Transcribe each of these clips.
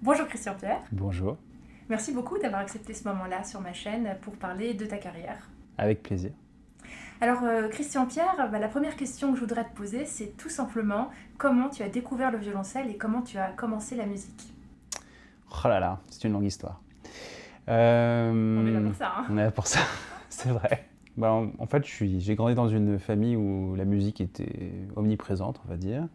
Bonjour Christian Pierre, Bonjour, merci beaucoup d'avoir accepté ce moment-là sur ma chaîne pour parler de ta carrière. avec plaisir. Alors Christian Pierre, la première question que je voudrais te poser, c'est tout simplement comment tu as découvert le violoncelle et comment tu as commencé la musique. Oh là là, c'est une longue histoire. On est là pour ça, hein. On est là pour ça, c'est vrai. En fait, j'ai grandi dans une famille où la musique était omniprésente, on va dire.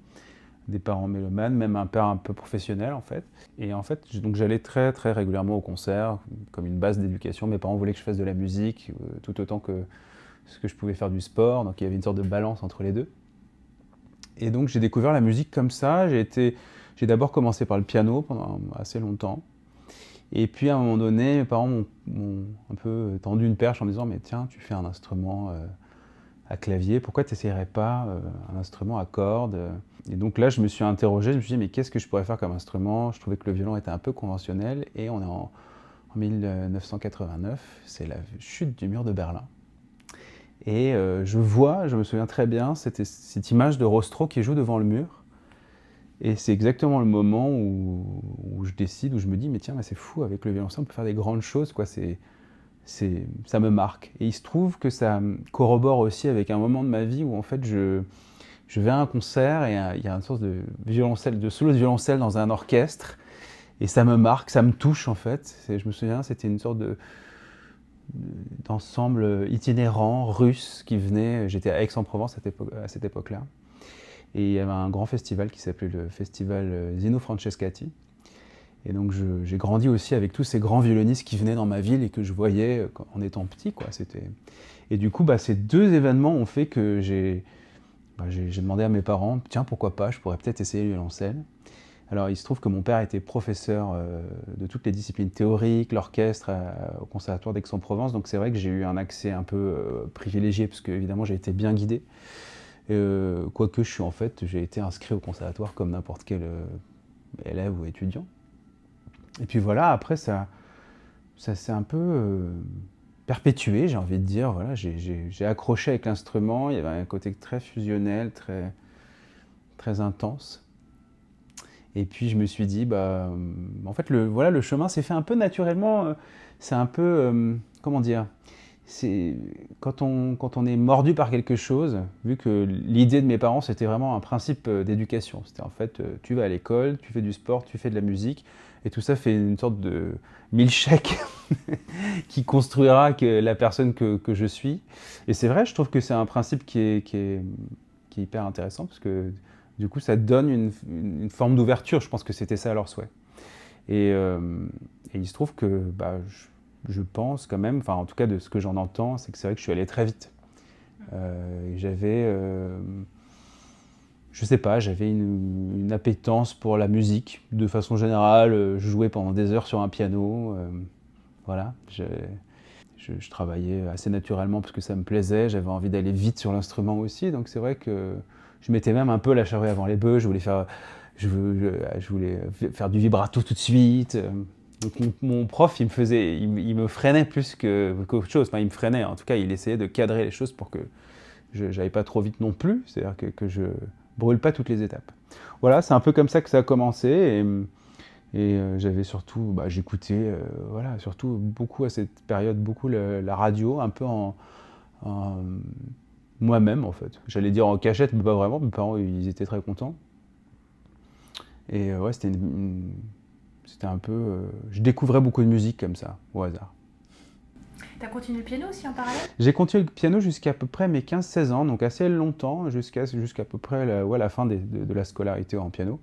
Des parents mélomanes, même un père un peu professionnel en fait. Et en fait, donc j'allais très très régulièrement au concert, comme une base d'éducation. Mes parents voulaient que je fasse de la musique, tout autant que ce que je pouvais faire du sport. Donc il y avait une sorte de balance entre les deux. Et donc j'ai découvert la musique comme ça. J'ai d'abord commencé par le piano pendant assez longtemps. Et puis à un moment donné, mes parents m'ont un peu tendu une perche en me disant mais tiens, tu fais un instrument à clavier, pourquoi tu n'essayerais pas un instrument à cordes? Et donc là, je me suis interrogé, je me suis dit mais qu'est-ce que je pourrais faire comme instrument? Je trouvais que le violon était un peu conventionnel et on est en 1989, c'est la chute du mur de Berlin. Et je me souviens très bien, c'était cette image de Rostro qui joue devant le mur. Et c'est exactement le moment où je décide, où je me dis, mais tiens, c'est fou, avec le violoncelle, on peut faire des grandes choses, quoi. Ça me marque. Et il se trouve que ça corrobore aussi avec un moment de ma vie où, en fait, je vais à un concert et il y a une sorte de violoncelle, de solo de violoncelle dans un orchestre. Et ça me marque, ça me touche, en fait. Je me souviens, c'était une sorte d'ensemble itinérant russe qui venait. J'étais à Aix-en-Provence à cette époque-là. Et il y avait un grand festival qui s'appelait le festival Zino Francescati. Et donc j'ai grandi aussi avec tous ces grands violonistes qui venaient dans ma ville et que je voyais en étant petit, quoi. Et du coup, ces deux événements ont fait que j'ai demandé à mes parents, tiens, pourquoi pas, je pourrais peut-être essayer le violoncelle. Alors il se trouve que mon père était professeur de toutes les disciplines théoriques, l'orchestre au conservatoire d'Aix-en-Provence, donc c'est vrai que j'ai eu un accès un peu privilégié, parce que évidemment j'ai été bien guidé. Quoique j'ai été inscrit au conservatoire comme n'importe quel élève ou étudiant. Et puis voilà, après ça s'est un peu perpétué, j'ai envie de dire. Voilà, j'ai accroché avec l'instrument, il y avait un côté très fusionnel, très, très intense. Et puis je me suis dit, en fait, le chemin s'est fait un peu naturellement. C'est un peu, comment dire, c'est quand on est mordu par quelque chose, vu que l'idée de mes parents, c'était vraiment un principe d'éducation. C'était en fait, tu vas à l'école, tu fais du sport, tu fais de la musique, et tout ça fait une sorte de milkshake qui construira la personne que je suis. Et c'est vrai, je trouve que c'est un principe qui est hyper intéressant, parce que du coup, ça donne une forme d'ouverture. Je pense que c'était ça leur souhait. Et il se trouve que je pense quand même, enfin en tout cas de ce que j'en entends, c'est que c'est vrai que je suis allé très vite. Je sais pas, j'avais une appétence pour la musique de façon générale. Je jouais pendant des heures sur un piano. Voilà, je travaillais assez naturellement parce que ça me plaisait. J'avais envie d'aller vite sur l'instrument aussi. Donc c'est vrai que je mettais même un peu la charrue avant les bœufs. Je voulais faire du vibrato tout de suite. Donc mon prof, il me freinait plus qu'autre chose. Enfin, il me freinait. En tout cas, il essayait de cadrer les choses pour que je n'aille pas trop vite non plus. C'est-à-dire que je brûle pas toutes les étapes. Voilà, c'est un peu comme ça que ça a commencé. J'avais surtout, j'écoutais, voilà, surtout beaucoup à cette période, beaucoup la radio, un peu en moi-même en fait. J'allais dire en cachette, mais pas vraiment. Mes parents, ils étaient très contents. Et ouais, c'était un peu, je découvrais beaucoup de musique comme ça, au hasard. T'as continué le piano aussi en parallèle? J'ai continué le piano jusqu'à peu près mes 15-16 ans, donc assez longtemps, jusqu'à peu près la fin de la scolarité en piano.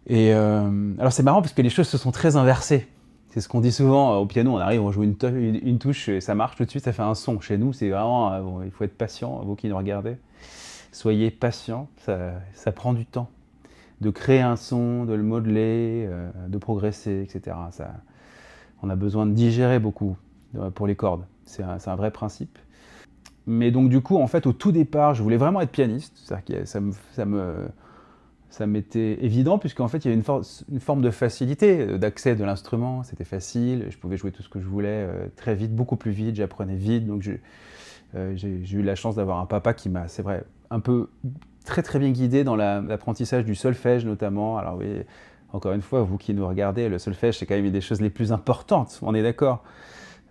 Et alors c'est marrant parce que les choses se sont très inversées. C'est ce qu'on dit souvent au piano, on arrive, on joue une touche et ça marche tout de suite, ça fait un son. Chez nous, c'est vraiment, bon, il faut être patient, vous qui nous regardez. Soyez patient, ça prend du temps. De créer un son, de le modeler, de progresser, etc. On a besoin de digérer beaucoup pour les cordes. C'est un vrai principe. Mais donc du coup, en fait, au tout départ, je voulais vraiment être pianiste. C'est-à-dire que ça m'était évident, puisqu'en fait, il y avait une forme de facilité d'accès de l'instrument. C'était facile, je pouvais jouer tout ce que je voulais très vite, beaucoup plus vite, j'apprenais vite. Donc j'ai eu la chance d'avoir un papa qui m'a, c'est vrai, un peu très très bien guidé dans l'apprentissage du solfège notamment. Alors oui, Encore une fois, vous qui nous regardez, le solfège, c'est quand même une des choses les plus importantes, on est d'accord.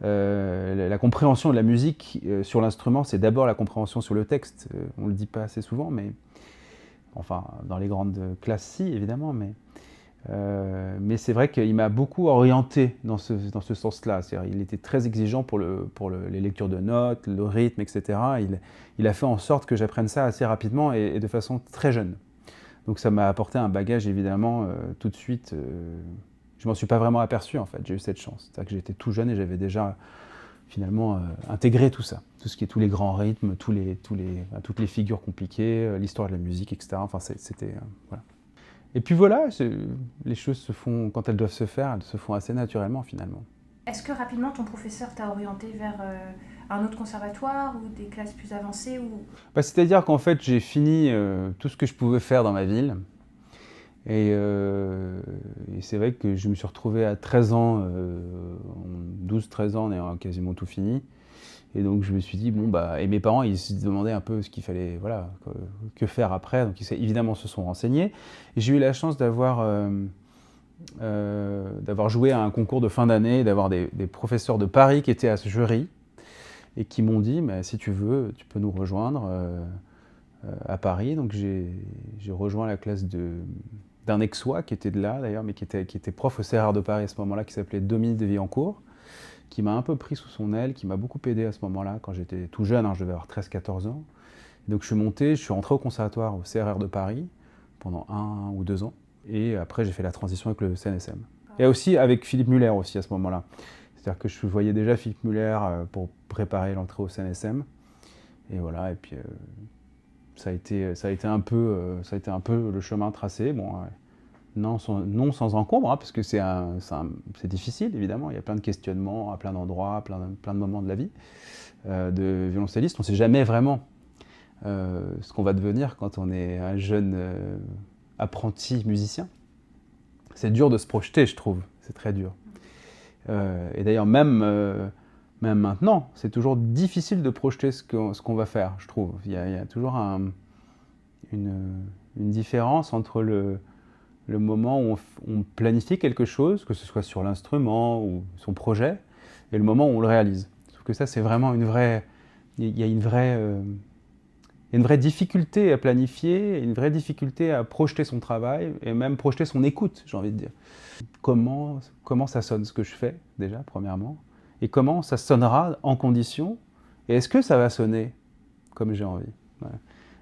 La compréhension de la musique sur l'instrument, c'est d'abord la compréhension sur le texte. On ne le dit pas assez souvent, mais enfin, dans les grandes classes, si, évidemment, mais c'est vrai qu'il m'a beaucoup orienté dans ce sens-là. Il était très exigeant pour les lectures de notes, le rythme, etc. Il a fait en sorte que j'apprenne ça assez rapidement et de façon très jeune. Donc ça m'a apporté un bagage, évidemment, tout de suite. Je m'en suis pas vraiment aperçu, en fait. J'ai eu cette chance. C'est-à-dire que j'étais tout jeune et j'avais déjà, finalement, intégré tout ça. Tout ce qui est tous les grands rythmes, toutes les figures compliquées, l'histoire de la musique, etc. Enfin, c'était... voilà. Et puis voilà, les choses se font, quand elles doivent se faire, elles se font assez naturellement, finalement. Est-ce que rapidement ton professeur t'a orienté vers un autre conservatoire ou des classes plus avancées ou... C'est-à-dire qu'en fait, j'ai fini tout ce que je pouvais faire dans ma ville. Et c'est vrai que je me suis retrouvé à 13 ans, 12-13 ans, en ayant quasiment tout fini. Et donc je me suis dit, bon, bah, et mes parents, ils se demandaient un peu ce qu'il fallait, voilà, que faire après. Donc ils évidemment se sont renseignés. Et j'ai eu la chance d'avoir joué à un concours de fin d'année, d'avoir des professeurs de Paris qui étaient à ce jury et qui m'ont dit, mais si tu veux, tu peux nous rejoindre à Paris. Donc j'ai rejoint la classe d'un Aixois qui était de là d'ailleurs, mais qui était prof au CRR de Paris à ce moment-là, qui s'appelait Dominique de Villancourt, qui m'a un peu pris sous son aile, qui m'a beaucoup aidé à ce moment-là, quand j'étais tout jeune, hein, je devais avoir 13-14 ans. Et donc je suis rentré au conservatoire au CRR de Paris pendant 1 ou 2 ans, et après j'ai fait la transition avec le CNSM. Et aussi avec Philippe Muller aussi à ce moment-là. C'est-à-dire que je voyais déjà Philippe Muller pour préparer l'entrée au CNSM, et voilà, et puis ça a été un peu le chemin tracé. Bon, non sans encombre, hein, parce que c'est difficile, évidemment. Il y a plein de questionnements à plein d'endroits, plein de moments de la vie de violoncelliste. On ne sait jamais vraiment ce qu'on va devenir quand on est un jeune apprenti musicien. C'est dur de se projeter, je trouve. C'est très dur. Et d'ailleurs, même maintenant, c'est toujours difficile de projeter ce qu'on va faire, je trouve. Il y a toujours une différence entre le moment où on planifie quelque chose, que ce soit sur l'instrument ou son projet, et le moment où on le réalise. Je trouve que ça, c'est vraiment il y a une vraie difficulté à planifier, une vraie difficulté à projeter son travail, et même projeter son écoute, j'ai envie de dire. Comment ça sonne ce que je fais, déjà, premièrement, et comment ça sonnera en condition, et est-ce que ça va sonner comme j'ai envie. Voilà.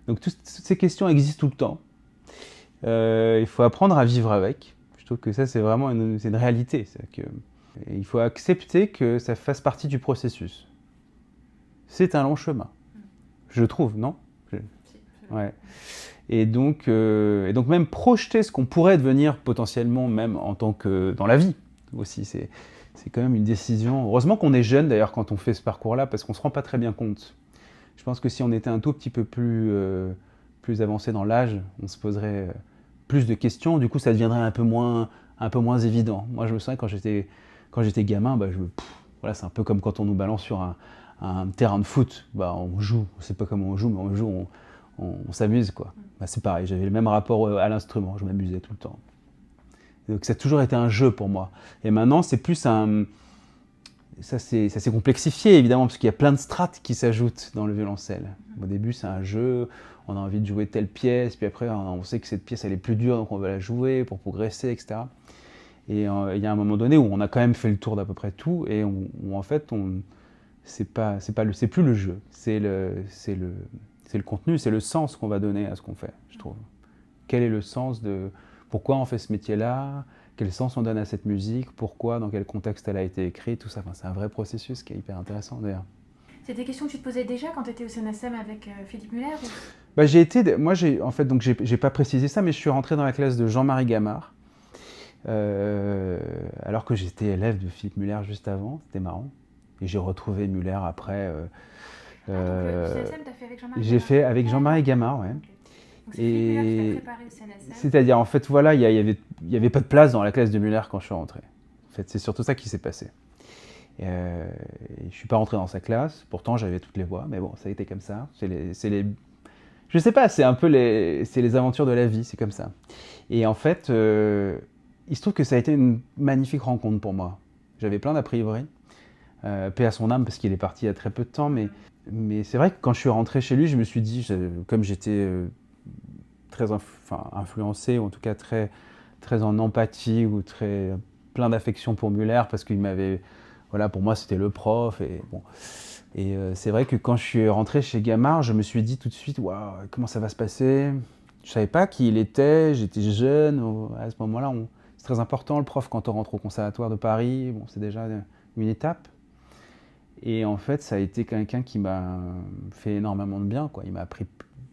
Donc toutes ces questions existent tout le temps. Il faut apprendre à vivre avec. Je trouve que ça, c'est vraiment une réalité. Il faut accepter que ça fasse partie du processus. C'est un long chemin, je trouve, non ? Ouais. Et donc même projeter ce qu'on pourrait devenir potentiellement, même en tant que dans la vie aussi, c'est quand même une décision. Heureusement qu'on est jeune d'ailleurs quand on fait ce parcours-là, parce qu'on ne se rend pas très bien compte. Je pense que si on était un tout petit peu plus avancé dans l'âge, on se poserait plus de questions. Du coup, ça deviendrait un peu moins évident. Moi, je me souviens quand j'étais gamin, voilà, c'est un peu comme quand on nous balance sur un terrain de foot. Bah, on joue, on ne sait pas comment on joue, mais on joue, on s'amuse, quoi. Bah, c'est pareil, j'avais le même rapport à l'instrument, je m'amusais tout le temps. Donc ça a toujours été un jeu pour moi. Et maintenant, c'est plus ça s'est complexifié, évidemment, parce qu'il y a plein de strates qui s'ajoutent dans le violoncelle. Au début, c'est un jeu, on a envie de jouer telle pièce, puis après, on sait que cette pièce, elle est plus dure, donc on va la jouer pour progresser, etc. Et il y a un moment donné où on a quand même fait le tour d'à peu près tout, et où en fait, c'est plus le jeu, c'est le contenu, c'est le sens qu'on va donner à ce qu'on fait, je trouve. Quel est le sens de pourquoi on fait ce métier-là, quel sens on donne à cette musique, pourquoi, dans quel contexte elle a été écrite, tout ça. Enfin, c'est un vrai processus qui est hyper intéressant d'ailleurs. C'est des questions que tu te posais déjà quand tu étais au CNSM avec Philippe Muller ou... Bah, j'ai pas précisé ça, mais je suis rentré dans la classe de Jean-Marie Gamard, alors que j'étais élève de Philippe Muller juste avant, c'était marrant. Et j'ai retrouvé Muller après. Donc le CNSM, t'as fait avec Jean-Marie J'ai fait avec Jean-Marie Gamard, ouais. Okay. Donc c'est Philippe Muller qui t'a préparé au CNSM. C'est-à-dire, en fait, voilà, il y avait pas de place dans la classe de Muller quand je suis rentré. En fait, c'est surtout ça qui s'est passé. Et je suis pas rentré dans sa classe, pourtant j'avais toutes les voix, mais bon, ça a été comme ça. Je sais pas, c'est un peu les aventures de la vie, c'est comme ça. Et en fait, il se trouve que ça a été une magnifique rencontre pour moi. J'avais plein d'a priori, paix à son âme parce qu'il est parti il y a très peu de temps, mais c'est vrai que quand je suis rentré chez lui, je me suis dit, comme j'étais très influencé, ou en tout cas très, très en empathie, ou très plein d'affection pour Muller, parce qu'il m'avait, voilà, pour moi c'était le prof, et bon. Et c'est vrai que quand je suis rentré chez Gamard, je me suis dit tout de suite, waouh, comment ça va se passer? Je savais pas qui il était, j'étais jeune, à ce moment-là, c'est très important le prof quand on rentre au Conservatoire de Paris, bon, c'est déjà une étape. Et en fait, ça a été quelqu'un qui m'a fait énormément de bien, quoi. Il m'a appris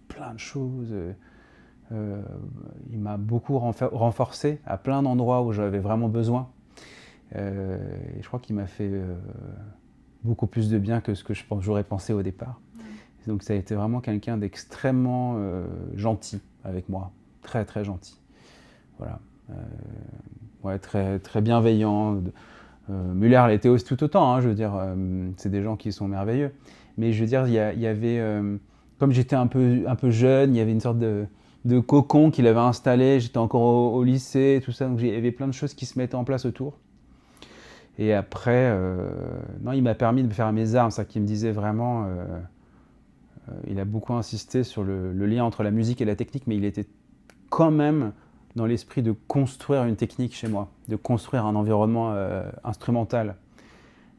plein de choses, il m'a beaucoup renforcé à plein d'endroits où j'avais vraiment besoin. Et je crois qu'il m'a fait beaucoup plus de bien que ce que j'aurais pensé au départ. Donc ça a été vraiment quelqu'un d'extrêmement gentil avec moi, très très gentil. Voilà. Ouais, très, très bienveillant. Muller l'était aussi tout autant, hein, je veux dire, c'est des gens qui sont merveilleux. Mais je veux dire, il y avait, comme j'étais un peu jeune, il y avait une sorte de cocon qu'il avait installé, j'étais encore au lycée, tout ça, donc il y avait plein de choses qui se mettaient en place autour. Et après, non, il m'a permis de faire mes armes, ça qui me disait vraiment, il a beaucoup insisté sur le lien entre la musique et la technique, mais il était quand même dans l'esprit de construire une technique chez moi, de construire un environnement instrumental.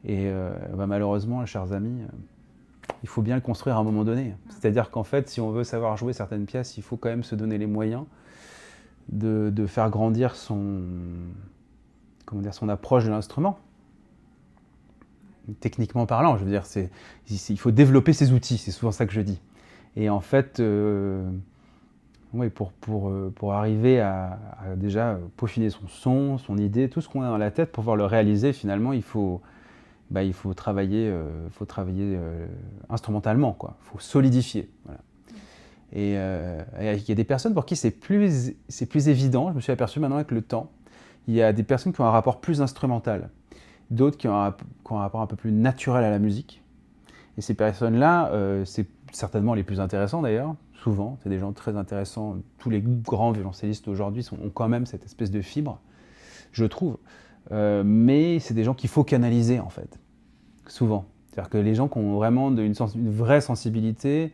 Et malheureusement, chers amis, il faut bien le construire à un moment donné. C'est-à-dire qu'en fait, si on veut savoir jouer certaines pièces, il faut quand même se donner les moyens de faire grandir son approche de l'instrument. Techniquement parlant, je veux dire, il faut développer ses outils, c'est souvent ça que je dis. Et en fait, oui, pour arriver à déjà peaufiner son son, son idée, tout ce qu'on a dans la tête, pour pouvoir le réaliser, finalement, il faut travailler, instrumentalement, quoi. Il faut solidifier. Voilà. Et il y a des personnes pour qui c'est plus évident, je me suis aperçu maintenant avec le temps. Il y a des personnes qui ont un rapport plus instrumental, d'autres qui ont un rapport un peu plus naturel à la musique. Et ces personnes-là, c'est certainement les plus intéressants d'ailleurs, souvent, c'est des gens très intéressants. Tous les grands violoncellistes aujourd'hui ont quand même cette espèce de fibre, je trouve. Mais c'est des gens qu'il faut canaliser en fait, souvent. C'est-à-dire que les gens qui ont vraiment une vraie sensibilité,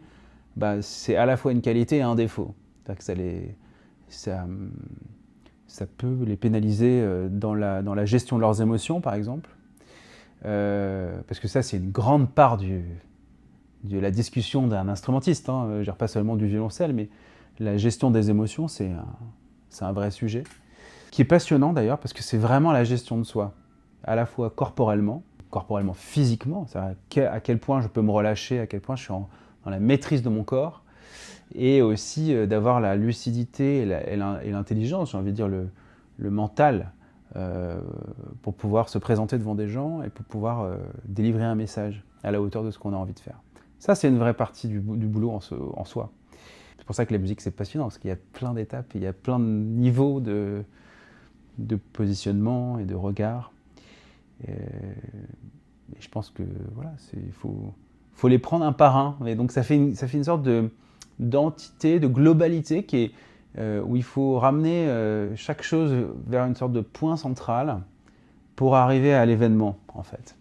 c'est à la fois une qualité et un défaut. C'est-à-dire que ça peut les pénaliser dans la gestion de leurs émotions, par exemple. Parce que ça, c'est une grande part de la discussion d'un instrumentiste, hein. Je veux dire, pas seulement du violoncelle, mais la gestion des émotions, c'est un vrai sujet, qui est passionnant d'ailleurs, parce que c'est vraiment la gestion de soi, à la fois corporellement physiquement, c'est-à-dire à quel point je peux me relâcher, à quel point je suis dans la maîtrise de mon corps, et aussi d'avoir la lucidité et l'intelligence, j'ai envie de dire le mental, pour pouvoir se présenter devant des gens et pour pouvoir délivrer un message à la hauteur de ce qu'on a envie de faire. Ça, c'est une vraie partie du boulot en soi. C'est pour ça que la musique, c'est passionnant, parce qu'il y a plein d'étapes, il y a plein de niveaux de positionnement et de regard. Et je pense que voilà, il faut les prendre un par un. Et donc ça fait une sorte d'entité, de globalité où il faut ramener chaque chose vers une sorte de point central pour arriver à l'événement, en fait.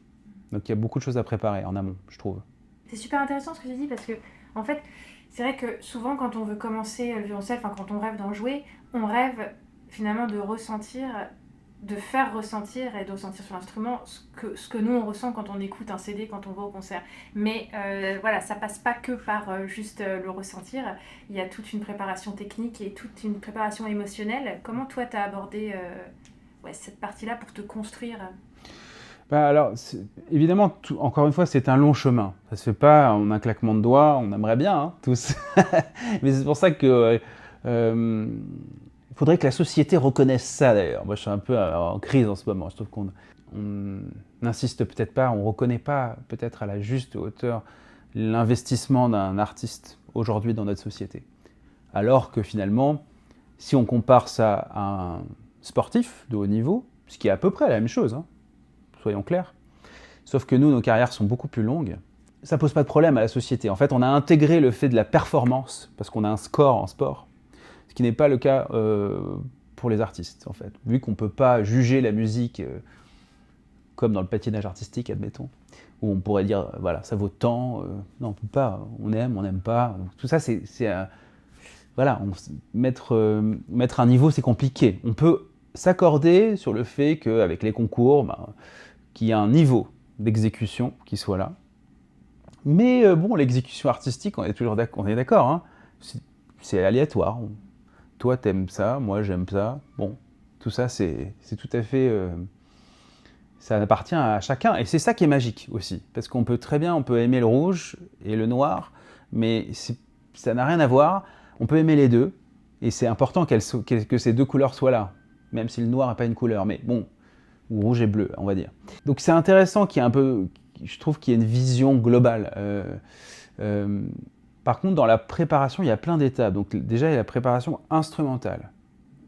Donc il y a beaucoup de choses à préparer en amont, je trouve. C'est super intéressant ce que tu dis parce que, en fait, c'est vrai que souvent quand on veut commencer le violoncelle, quand on rêve d'en jouer, on rêve finalement de ressentir, de faire ressentir et de ressentir sur l'instrument ce que nous on ressent quand on écoute un CD, quand on va au concert. Mais voilà, ça passe pas que par juste le ressentir. Il y a toute une préparation technique et toute une préparation émotionnelle. Comment toi tu as abordé cette partie-là pour te construire ? Alors, évidemment, encore une fois, c'est un long chemin. Ça se fait pas en un claquement de doigts, on aimerait bien, hein, tous. Mais c'est pour ça que il faudrait que la société reconnaisse ça, d'ailleurs. Moi, je suis un peu en crise en ce moment. Je trouve qu'on n'insiste peut-être pas, on ne reconnaît pas peut-être à la juste hauteur l'investissement d'un artiste aujourd'hui dans notre société. Alors que finalement, si on compare ça à un sportif de haut niveau, ce qui est à peu près la même chose, hein, soyons clairs. Sauf que nous, nos carrières sont beaucoup plus longues. Ça ne pose pas de problème à la société. En fait, on a intégré le fait de la performance, parce qu'on a un score en sport, ce qui n'est pas le cas pour les artistes, en fait. Vu qu'on ne peut pas juger la musique comme dans le patinage artistique, admettons, où on pourrait dire, voilà, ça vaut tant. Non, on ne peut pas. On n'aime pas. Donc, tout ça, voilà, mettre un niveau, c'est compliqué. On peut s'accorder sur le fait qu'avec les concours, qu'il y a un niveau d'exécution qui soit là. Mais bon, l'exécution artistique, on est d'accord, hein, c'est aléatoire. Toi, t'aimes ça, moi, j'aime ça. Bon, tout ça, c'est tout à fait... ça appartient à chacun. Et c'est ça qui est magique aussi. Parce qu'on peut très bien, on peut aimer le rouge et le noir, mais ça n'a rien à voir. On peut aimer les deux. Et c'est important que ces deux couleurs soient là. Même si le noir n'a pas une couleur. Mais bon, ou rouge et bleu, on va dire. Donc c'est intéressant qu'il y ait un peu... Je trouve qu'il y ait une vision globale. Par contre, dans la préparation, il y a plein d'étapes. Donc déjà, il y a la préparation instrumentale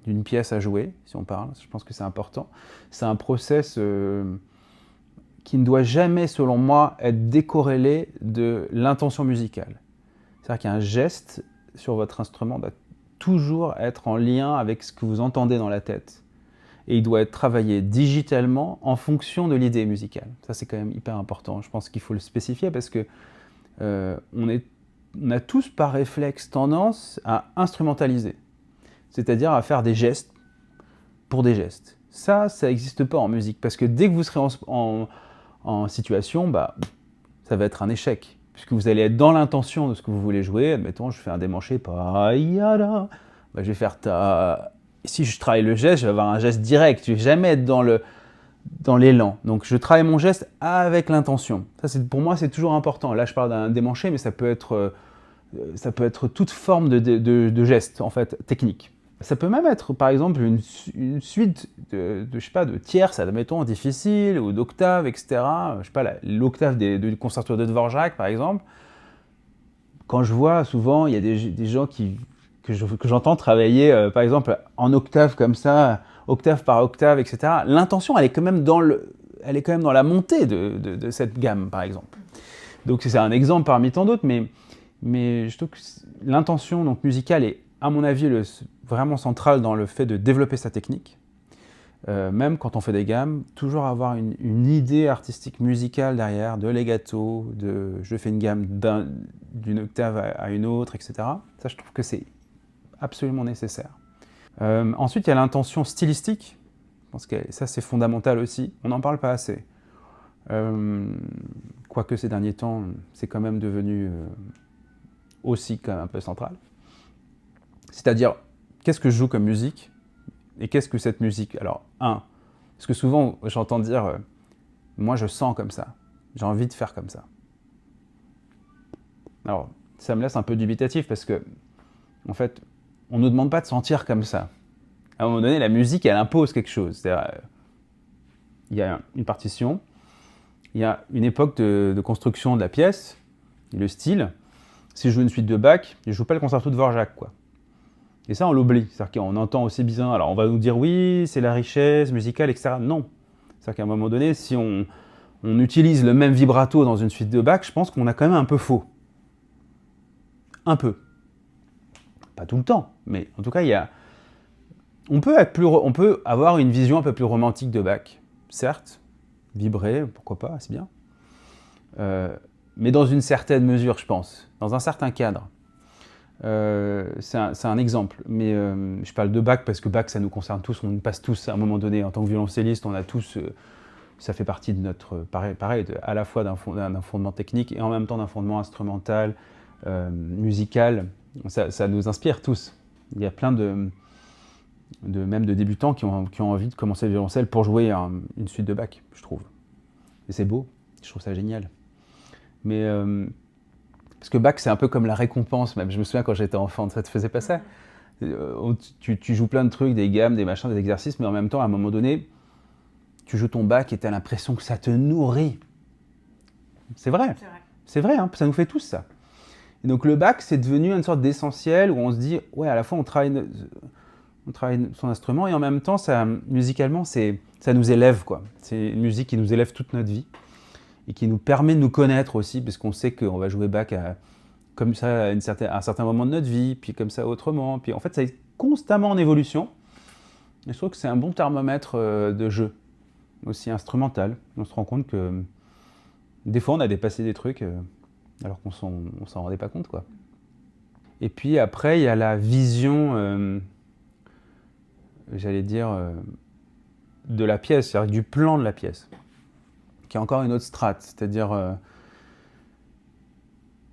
d'une pièce à jouer, si on parle. Je pense que c'est important. C'est un process qui ne doit jamais, selon moi, être décorrélé de l'intention musicale. C'est-à-dire qu'il y a un geste sur votre instrument doit toujours être en lien avec ce que vous entendez dans la tête. Et il doit être travaillé digitalement en fonction de l'idée musicale. Ça, c'est quand même hyper important. Je pense qu'il faut le spécifier parce que on a tous par réflexe tendance à instrumentaliser, c'est-à-dire à faire des gestes pour des gestes. Ça n'existe pas en musique parce que dès que vous serez en situation, ça va être un échec. Puisque vous allez être dans l'intention de ce que vous voulez jouer. Admettons, je fais un démanché, je vais faire ta... Si je travaille le geste, je vais avoir un geste direct. Je ne vais jamais être dans l'élan. Donc, je travaille mon geste avec l'intention. Ça, pour moi, c'est toujours important. Là, je parle d'un démanché, mais ça peut être toute forme de geste, en fait, technique. Ça peut même être, par exemple, une suite de tierces, admettons, difficiles, ou d'octaves, etc. Je sais pas, l'octave du concerto de Dvorak, par exemple. Quand je vois, souvent, il y a des gens que j'entends travailler, par exemple, en octave comme ça, octave par octave, etc. L'intention, elle est quand même dans la montée de cette gamme, par exemple. Donc c'est un exemple parmi tant d'autres, mais je trouve que l'intention donc musicale est, à mon avis, vraiment centrale dans le fait de développer sa technique. Même quand on fait des gammes, toujours avoir une idée artistique musicale derrière, de legato, je fais une gamme d'une octave à une autre, etc. Ça, je trouve que c'est absolument nécessaire. Ensuite, il y a l'intention stylistique. Je pense que ça, c'est fondamental aussi. On n'en parle pas assez. Quoique ces derniers temps, c'est quand même devenu aussi quand même un peu central. C'est-à-dire, qu'est-ce que je joue comme musique et qu'est-ce que cette musique? Alors, parce que souvent, j'entends dire, moi je sens comme ça, j'ai envie de faire comme ça. Alors, ça me laisse un peu dubitatif parce que, en fait, on ne nous demande pas de sentir comme ça. À un moment donné, la musique, elle impose quelque chose. C'est-à-dire, il y a une partition, il y a une époque de construction de la pièce, le style. Si je joue une suite de Bach, je ne joue pas le concerto de Dvorak, quoi. Et ça, on l'oublie. C'est-à-dire qu'on entend aussi bien. Alors, on va nous dire oui, c'est la richesse musicale, etc. Non. C'est-à-dire qu'à un moment donné, si on utilise le même vibrato dans une suite de Bach, je pense qu'on a quand même un peu faux. Un peu. Pas tout le temps, mais en tout cas, on peut avoir une vision un peu plus romantique de Bach. Certes, vibrer, pourquoi pas, c'est bien. Mais dans une certaine mesure, je pense. Dans un certain cadre. C'est un exemple, mais je parle de Bach parce que Bach, ça nous concerne tous, on y passe tous à un moment donné. En tant que violoncelliste, on a tous, ça fait partie de notre, pareil à la fois d'un fondement technique et en même temps d'un fondement instrumental, musical. Ça nous inspire tous. Il y a plein même de débutants qui ont envie de commencer le violoncelle pour jouer une suite de Bach, je trouve. Et c'est beau, je trouve ça génial. Mais parce que Bach, c'est un peu comme la récompense, même. Je me souviens quand j'étais enfant, ça te faisait pas ça? Tu joues plein de trucs, des gammes, des machins, des exercices, mais en même temps, à un moment donné, tu joues ton Bach et tu as l'impression que ça te nourrit. C'est vrai. C'est vrai, hein, ça nous fait tous ça. Et donc le Bach, c'est devenu une sorte d'essentiel où on se dit, ouais, à la fois on travaille son instrument et en même temps, musicalement, ça nous élève, quoi. C'est une musique qui nous élève toute notre vie. Et qui nous permet de nous connaître aussi, parce qu'on sait qu'on va jouer Bach comme ça à un certain moment de notre vie, puis comme ça autrement. Puis en fait, ça est constamment en évolution. Et je trouve que c'est un bon thermomètre de jeu, aussi instrumental. On se rend compte que des fois on a dépassé des trucs alors qu'on s'en rendait pas compte, quoi. Et puis après, il y a la vision, j'allais dire, de la pièce, c'est-à-dire du plan de la pièce, qui est encore une autre strate, c'est-à-dire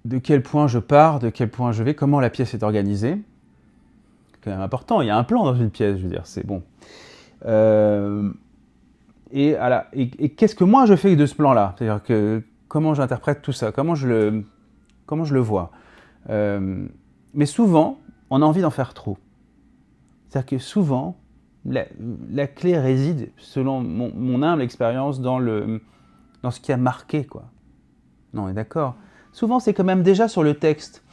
de quel point je pars, de quel point je vais, comment la pièce est organisée. C'est quand même important, il y a un plan dans une pièce, je veux dire, c'est bon. Et qu'est-ce que moi je fais de ce plan-là? C'est-à-dire que comment j'interprète tout ça, comment je le vois. Mais souvent, on a envie d'en faire trop. C'est-à-dire que souvent, la clé réside, selon mon humble expérience, dans ce qui a marqué, quoi. Non, on est d'accord. Souvent, c'est quand même déjà sur le texte.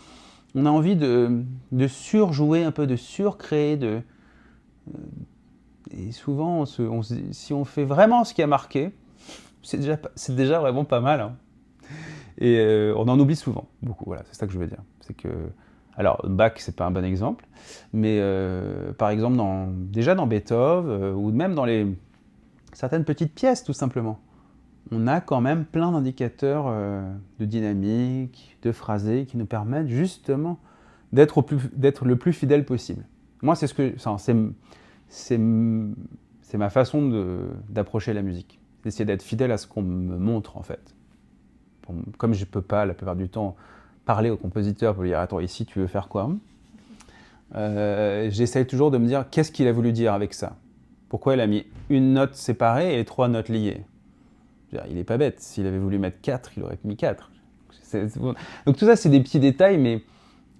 On a envie de surjouer, un peu de surcréer, et souvent, si on fait vraiment ce qui a marqué, c'est déjà vraiment pas mal, hein. Et on en oublie souvent, beaucoup. Voilà, c'est ça que je veux dire. C'est que, alors, Bach, c'est pas un bon exemple, mais par exemple, déjà dans Beethoven, ou même dans certaines petites pièces, tout simplement, on a quand même plein d'indicateurs de dynamique, de phrasé, qui nous permettent justement d'être le plus fidèle possible. Moi, c'est ma façon d'approcher la musique. D'essayer d'être fidèle à ce qu'on me montre, en fait. Comme je ne peux pas, la plupart du temps, parler au compositeur pour lui dire « Attends, ici, tu veux faire quoi ?» J'essaye toujours de me dire « Qu'est-ce qu'il a voulu dire avec ça? Pourquoi il a mis une note séparée et 3 notes liées ?» Il n'est pas bête. S'il avait voulu mettre 4, il aurait mis 4. Donc tout ça, c'est des petits détails,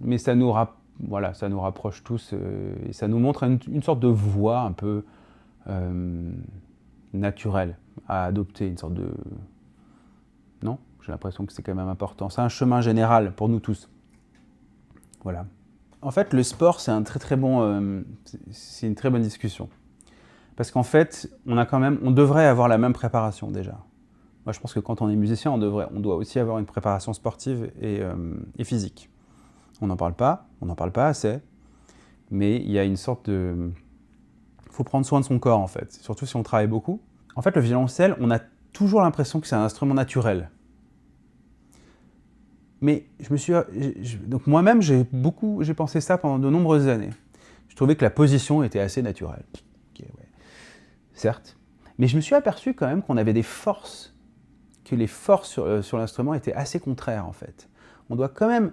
mais ça nous rapproche tous et ça nous montre une sorte de voie un peu naturelle à adopter, une sorte de... Non? J'ai l'impression que c'est quand même important. C'est un chemin général pour nous tous. Voilà. En fait, le sport, c'est c'est une très bonne discussion. Parce qu'en fait, on devrait avoir la même préparation déjà. Moi, je pense que quand on est musicien, on doit aussi avoir une préparation sportive et physique. On n'en parle pas assez, mais il y a une sorte de... Il faut prendre soin de son corps, en fait, surtout si on travaille beaucoup. En fait, le violoncelle, on a toujours l'impression que c'est un instrument naturel. Mais donc moi-même, j'ai pensé ça pendant de nombreuses années. Je trouvais que la position était assez naturelle. Okay, ouais. Certes. Mais je me suis aperçu quand même qu'on avait des forces, que les forces sur l'instrument étaient assez contraires, en fait. On doit quand même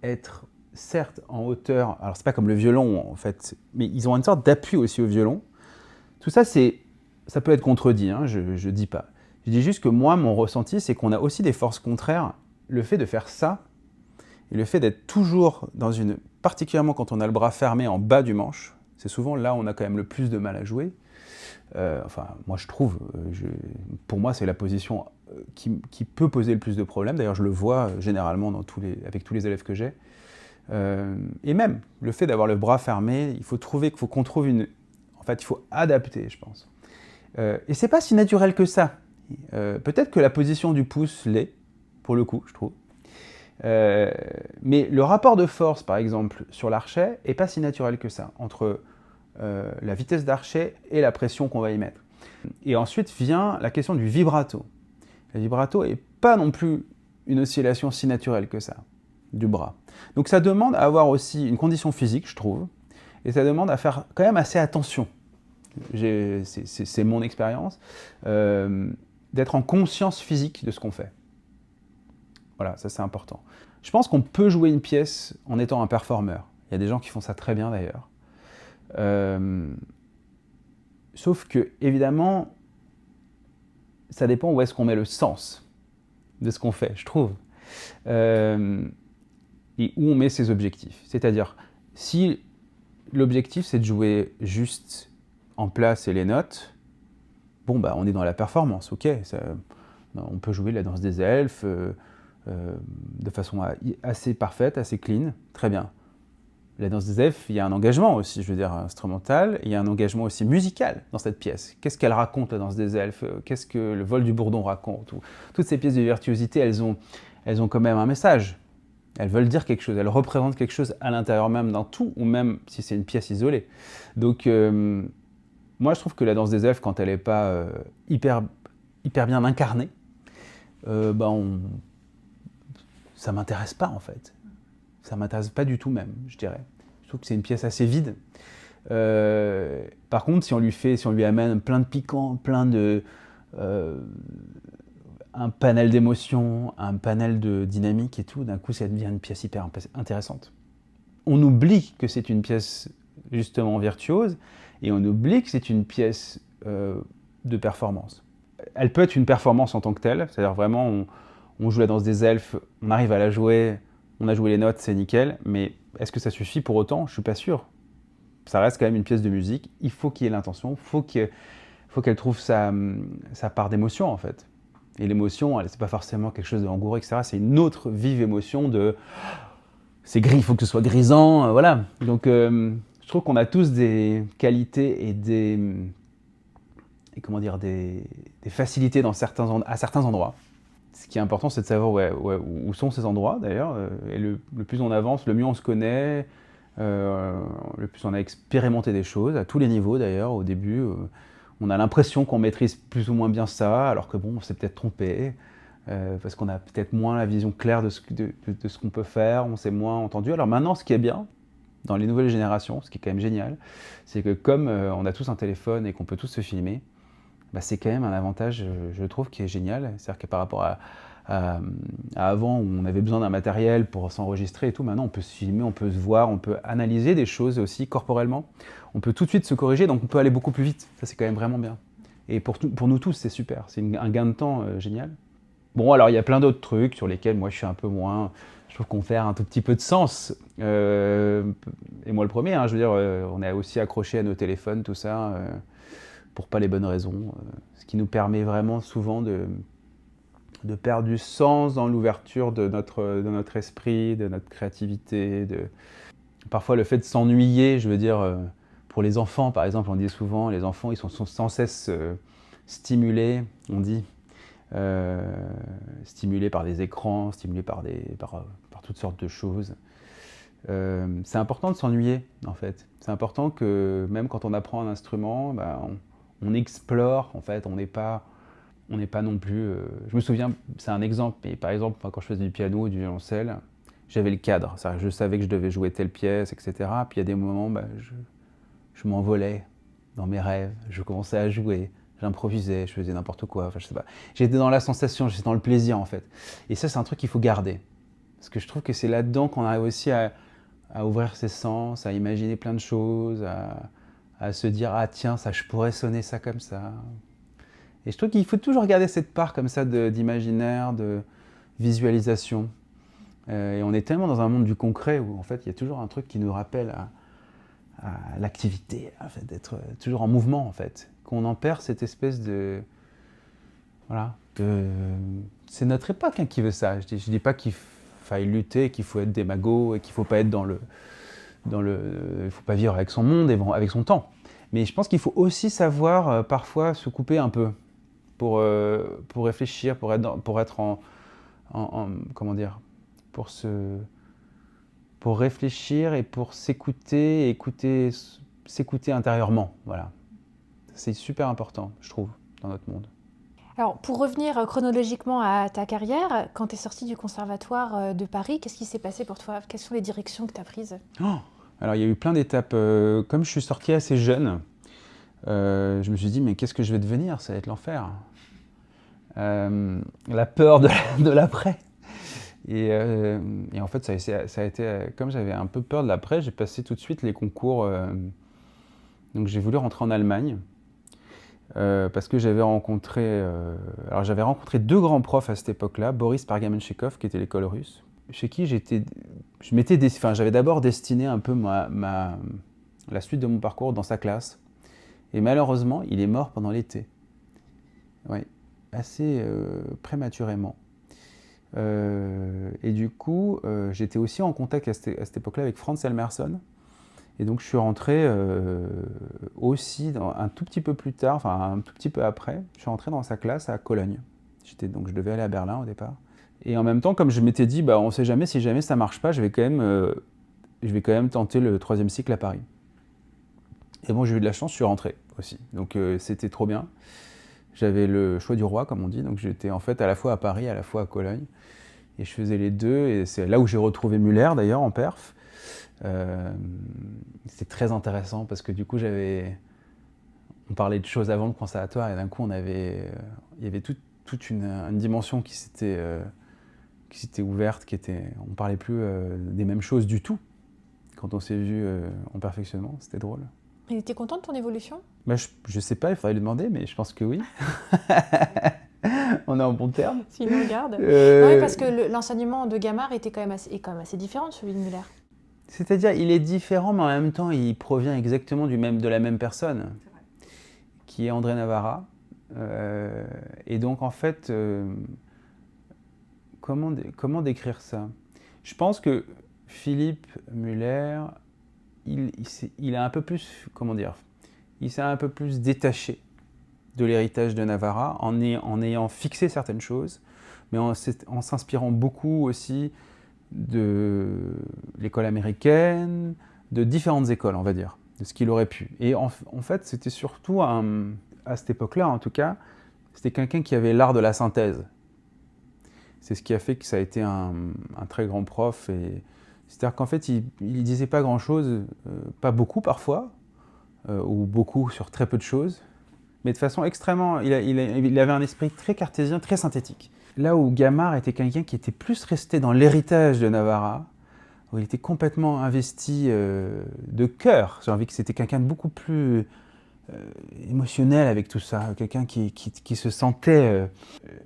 être, certes, en hauteur. Alors, c'est pas comme le violon, en fait, mais ils ont une sorte d'appui aussi au violon. Tout ça, ça peut être contredit, hein, je dis pas. Je dis juste que moi, mon ressenti, c'est qu'on a aussi des forces contraires. Le fait de faire ça, et le fait d'être toujours particulièrement quand on a le bras fermé en bas du manche, c'est souvent là où on a quand même le plus de mal à jouer. Enfin, moi je trouve, pour moi c'est la position qui peut poser le plus de problèmes. D'ailleurs, je le vois généralement avec tous les élèves que j'ai. Et même, le fait d'avoir le bras fermé, il faut qu'on trouve En fait, il faut adapter, je pense. Et c'est pas si naturel que ça. Peut-être que la position du pouce l'est, pour le coup, je trouve. Mais le rapport de force, par exemple, sur l'archet, est pas si naturel que ça, entre la vitesse d'archet et la pression qu'on va y mettre. Et ensuite vient la question du vibrato. Le vibrato n'est pas non plus une oscillation si naturelle que ça, du bras. Donc ça demande à avoir aussi une condition physique, je trouve, et ça demande à faire quand même assez attention. C'est mon expérience, d'être en conscience physique de ce qu'on fait. Voilà, ça c'est important. Je pense qu'on peut jouer une pièce en étant un performeur. Il y a des gens qui font ça très bien d'ailleurs. Sauf que, évidemment, ça dépend où est-ce qu'on met le sens de ce qu'on fait, je trouve. Et où on met ses objectifs. C'est-à-dire, si l'objectif c'est de jouer juste en place et les notes, bon bah on est dans la performance, ok. On peut jouer la danse des elfes de façon assez parfaite, assez clean, très bien. La danse des elfes, il y a un engagement aussi, je veux dire, instrumental, il y a un engagement aussi musical dans cette pièce. Qu'est-ce qu'elle raconte, la danse des elfes? Qu'est-ce que le vol du bourdon raconte? Toutes ces pièces de virtuosité, elles ont quand même un message. Elles veulent dire quelque chose, elles représentent quelque chose à l'intérieur même d'un tout, ou même si c'est une pièce isolée. Donc moi je trouve que la danse des elfes, quand elle n'est pas hyper bien incarnée, ça m'intéresse pas en fait. Ça m'intéresse pas du tout même, je dirais. Je trouve que c'est une pièce assez vide. Par contre, si on lui amène plein de piquants, un panel d'émotions, un panel de dynamique et tout, d'un coup ça devient une pièce hyper intéressante. On oublie que c'est une pièce justement virtuose, et on oublie que c'est une pièce de performance. Elle peut être une performance en tant que telle, c'est-à-dire vraiment on joue la danse des elfes, on arrive à la jouer, on a joué les notes, c'est nickel, mais est-ce que ça suffit pour autant? Je suis pas sûr. Ça reste quand même une pièce de musique, il faut qu'il y ait l'intention, faut qu'elle trouve sa part d'émotion en fait. Et l'émotion, c'est pas forcément quelque chose de langoureux, etc. C'est une autre vive émotion de c'est gris, il faut que ce soit grisant, voilà. Donc je trouve qu'on a tous des qualités et des facilités à certains endroits. Ce qui est important, c'est de savoir où sont ces endroits d'ailleurs. Et le plus on avance, le mieux on se connaît, le plus on a expérimenté des choses, à tous les niveaux d'ailleurs. Au début, on a l'impression qu'on maîtrise plus ou moins bien ça, alors que bon, on s'est peut-être trompé, parce qu'on a peut-être moins la vision claire de ce qu'on peut faire, on s'est moins entendu. Alors maintenant, ce qui est bien, dans les nouvelles générations, ce qui est quand même génial, c'est que comme on a tous un téléphone et qu'on peut tous se filmer, c'est quand même un avantage, je trouve, qui est génial. C'est-à-dire que par rapport à avant, où on avait besoin d'un matériel pour s'enregistrer et tout, maintenant on peut se filmer, on peut se voir, on peut analyser des choses aussi corporellement. On peut tout de suite se corriger, donc on peut aller beaucoup plus vite. Ça, c'est quand même vraiment bien. Et pour nous tous, c'est super. C'est un gain de temps génial. Bon, alors il y a plein d'autres trucs sur lesquels moi je suis un peu moins... Je trouve qu'on perd un tout petit peu de sens. Et moi le premier, je veux dire, on est aussi accroché à nos téléphones, tout ça, pour pas les bonnes raisons. Ce qui nous permet vraiment souvent de perdre du sens dans l'ouverture de notre esprit, de notre créativité. Parfois le fait de s'ennuyer, je veux dire, pour les enfants par exemple, on dit souvent, les enfants ils sont sans cesse stimulés, on dit, stimulés par des écrans, stimulés par toutes sortes de choses. C'est important de s'ennuyer en fait. C'est important que même quand on apprend un instrument, on explore en fait, on n'est pas non plus... je me souviens, c'est un exemple, mais par exemple, quand je faisais du piano ou du violoncelle, j'avais le cadre. Je savais que je devais jouer telle pièce, etc. Puis il y a des moments, je m'envolais dans mes rêves, je commençais à jouer, j'improvisais, je faisais n'importe quoi, je sais pas. J'étais dans la sensation, j'étais dans le plaisir en fait. Et ça, c'est un truc qu'il faut garder. Parce que je trouve que c'est là-dedans qu'on arrive aussi à ouvrir ses sens, à imaginer plein de choses, à se dire « Ah tiens, ça, je pourrais sonner ça comme ça ». Et je trouve qu'il faut toujours garder cette part comme ça d'imaginaire, de visualisation. Et on est tellement dans un monde du concret où en fait il y a toujours un truc qui nous rappelle à l'activité, en fait, d'être toujours en mouvement en fait. Qu'on en perd cette espèce de... Voilà. C'est notre époque qui veut ça. Je dis pas qu'il faille lutter, qu'il faut être démago et qu'il faut pas être il faut pas vivre avec son monde et avec son temps. Mais je pense qu'il faut aussi savoir parfois se couper un peu pour réfléchir, pour être comment dire, pour réfléchir et pour s'écouter intérieurement. Voilà. C'est super important, je trouve, dans notre monde. Alors, pour revenir chronologiquement à ta carrière, quand tu es sorti du conservatoire de Paris, qu'est-ce qui s'est passé pour toi? Quelles sont les directions que tu as prises? Alors, il y a eu plein d'étapes. Comme je suis sorti assez jeune, je me suis dit, mais qu'est-ce que je vais devenir? Ça va être l'enfer. La peur de l'après. Et en fait, ça a été, comme j'avais un peu peur de l'après, j'ai passé tout de suite les concours. Donc j'ai voulu rentrer en Allemagne, parce que j'avais rencontré deux grands profs à cette époque-là, Boris Pargamenchikov, qui était l'école russe, chez qui j'avais d'abord destiné un peu la suite de mon parcours dans sa classe. Et malheureusement, il est mort pendant l'été. Oui, assez prématurément. Et du coup, j'étais aussi en contact à cette époque-là avec Franz Elmerson. Et donc je suis rentré aussi un tout petit peu plus tard, enfin un tout petit peu après, je suis rentré dans sa classe à Cologne. Je devais aller à Berlin au départ. Et en même temps, comme je m'étais dit, bah, on ne sait jamais, si jamais ça ne marche pas, je vais quand même tenter le 3e cycle à Paris. Et bon, j'ai eu de la chance, je suis rentré aussi. Donc c'était trop bien. J'avais le choix du roi, comme on dit. Donc j'étais en fait à la fois à Paris, à la fois à Cologne. Et je faisais les deux. Et c'est là où j'ai retrouvé Muller, d'ailleurs, en perf. C'était très intéressant parce que du coup, on parlait de choses avant le conservatoire et d'un coup, il y avait toute une dimension qui s'était ouverte, on parlait plus des mêmes choses du tout quand on s'est vu en perfectionnement. C'était drôle. Il était content de ton évolution? Bah, je sais pas, il faudrait lui demander, mais je pense que oui. On est en bon terme. S'il nous regarde. Oui, parce que l'enseignement de Gamard est quand même assez différent de celui de Muller. C'est-à-dire, il est différent, mais en même temps, il provient exactement de la même personne, qui est André Navarra. Et donc, en fait, comment décrire ça? Je pense que Philippe Muller, il a un peu plus, comment dire, il s'est un peu plus détaché de l'héritage de Navarra en ayant fixé certaines choses, mais en s'inspirant beaucoup aussi de l'école américaine, de différentes écoles, on va dire, de ce qu'il aurait pu. Et en fait, c'était surtout, à cette époque-là en tout cas, c'était quelqu'un qui avait l'art de la synthèse. C'est ce qui a fait que ça a été un très grand prof. C'est-à-dire qu'en fait, il ne disait pas grand-chose, pas beaucoup parfois, ou beaucoup sur très peu de choses, mais de façon extrêmement... Il avait un esprit très cartésien, très synthétique. Là où Gamard était quelqu'un qui était plus resté dans l'héritage de Navarra, où il était complètement investi de cœur. J'ai envie que c'était quelqu'un de beaucoup plus émotionnel avec tout ça, quelqu'un qui se sentait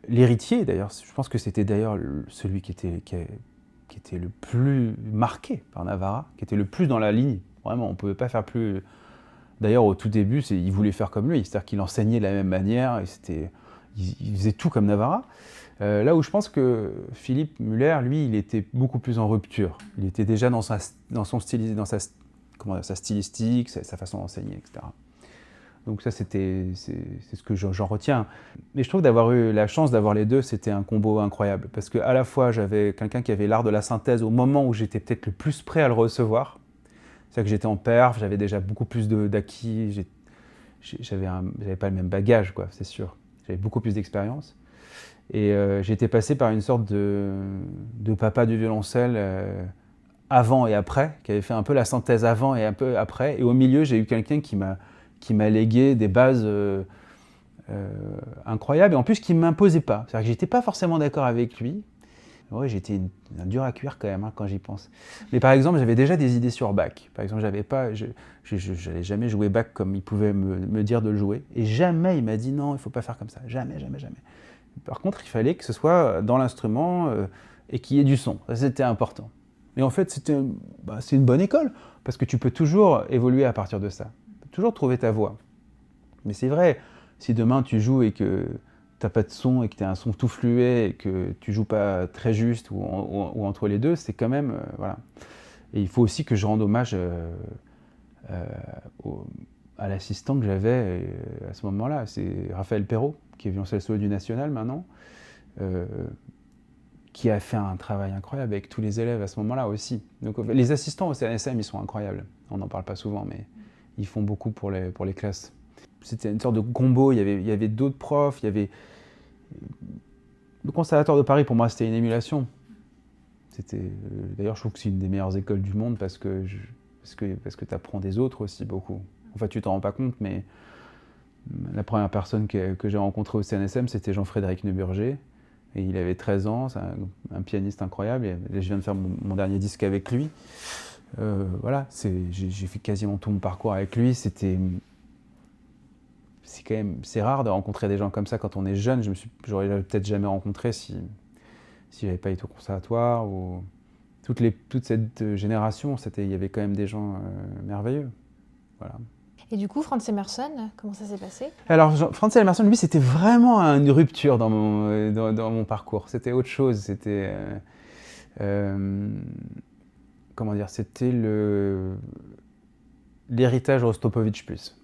l'héritier d'ailleurs. Je pense que c'était d'ailleurs celui qui était le plus marqué par Navarra, qui était le plus dans la ligne. Vraiment, on ne pouvait pas faire plus... D'ailleurs, au tout début, il voulait faire comme lui, c'est-à-dire qu'il enseignait de la même manière, il faisait tout comme Navarra. Là où je pense que Philippe Muller, lui, il était beaucoup plus en rupture. Il était déjà dans sa stylistique, sa façon d'enseigner, etc. Donc ça, c'est ce que j'en retiens. Mais je trouve d'avoir eu la chance d'avoir les deux, c'était un combo incroyable. Parce qu'à la fois, j'avais quelqu'un qui avait l'art de la synthèse au moment où j'étais peut-être le plus prêt à le recevoir. C'est-à-dire que j'étais en perf, j'avais déjà beaucoup plus d'acquis, j'avais pas le même bagage, quoi, c'est sûr. J'avais beaucoup plus d'expérience. Et j'étais passé par une sorte de papa du violoncelle avant et après, qui avait fait un peu la synthèse avant et un peu après. Et au milieu, j'ai eu quelqu'un qui m'a légué des bases incroyables, et en plus qui ne m'imposait pas. C'est-à-dire que j'étais pas forcément d'accord avec lui. Oui, j'étais un dur à cuire quand même, hein, quand j'y pense. Mais par exemple, j'avais déjà des idées sur Bach. Par exemple, je n'allais jamais jouer Bach comme il pouvait me dire de le jouer. Et jamais il m'a dit non, il ne faut pas faire comme ça. Jamais, jamais, jamais. Par contre, il fallait que ce soit dans l'instrument et qu'il y ait du son. Ça, c'était important. Et en fait, c'est une bonne école, parce que tu peux toujours évoluer à partir de ça. Tu peux toujours trouver ta voix. Mais c'est vrai, si demain tu joues et que t'as pas de son et que tu as un son tout fluet et que tu joues pas très juste ou entre les deux, c'est quand même... voilà. Et il faut aussi que je rende hommage à l'assistant que j'avais à ce moment-là. C'est Raphaël Perrault, qui est violoncelle solo du National maintenant, qui a fait un travail incroyable avec tous les élèves à ce moment-là aussi. Donc, les assistants au CNSM, ils sont incroyables. On n'en parle pas souvent, mais ils font beaucoup pour les classes. C'était une sorte de combo, il y avait d'autres profs, il y avait... Le Conservatoire de Paris, pour moi, c'était une émulation. D'ailleurs, je trouve que c'est une des meilleures écoles du monde parce que tu apprends des autres aussi beaucoup. Enfin, tu t'en rends pas compte, mais la première personne que j'ai rencontrée au CNSM, c'était Jean-Frédéric Neuburger. Et il avait 13 ans, c'est un pianiste incroyable. Et je viens de faire mon dernier disque avec lui. Voilà, j'ai fait quasiment tout mon parcours avec lui. C'est rare de rencontrer des gens comme ça quand on est jeune. J'aurais peut-être jamais rencontré si j'avais pas été au conservatoire. Ou toute cette génération, il y avait quand même des gens merveilleux. Voilà. Et du coup, Franz Emerson, comment ça s'est passé? Alors, Franz Emerson, lui, c'était vraiment une rupture dans mon parcours. C'était autre chose. C'était comment dire, c'était l'héritage Rostropovitch plus.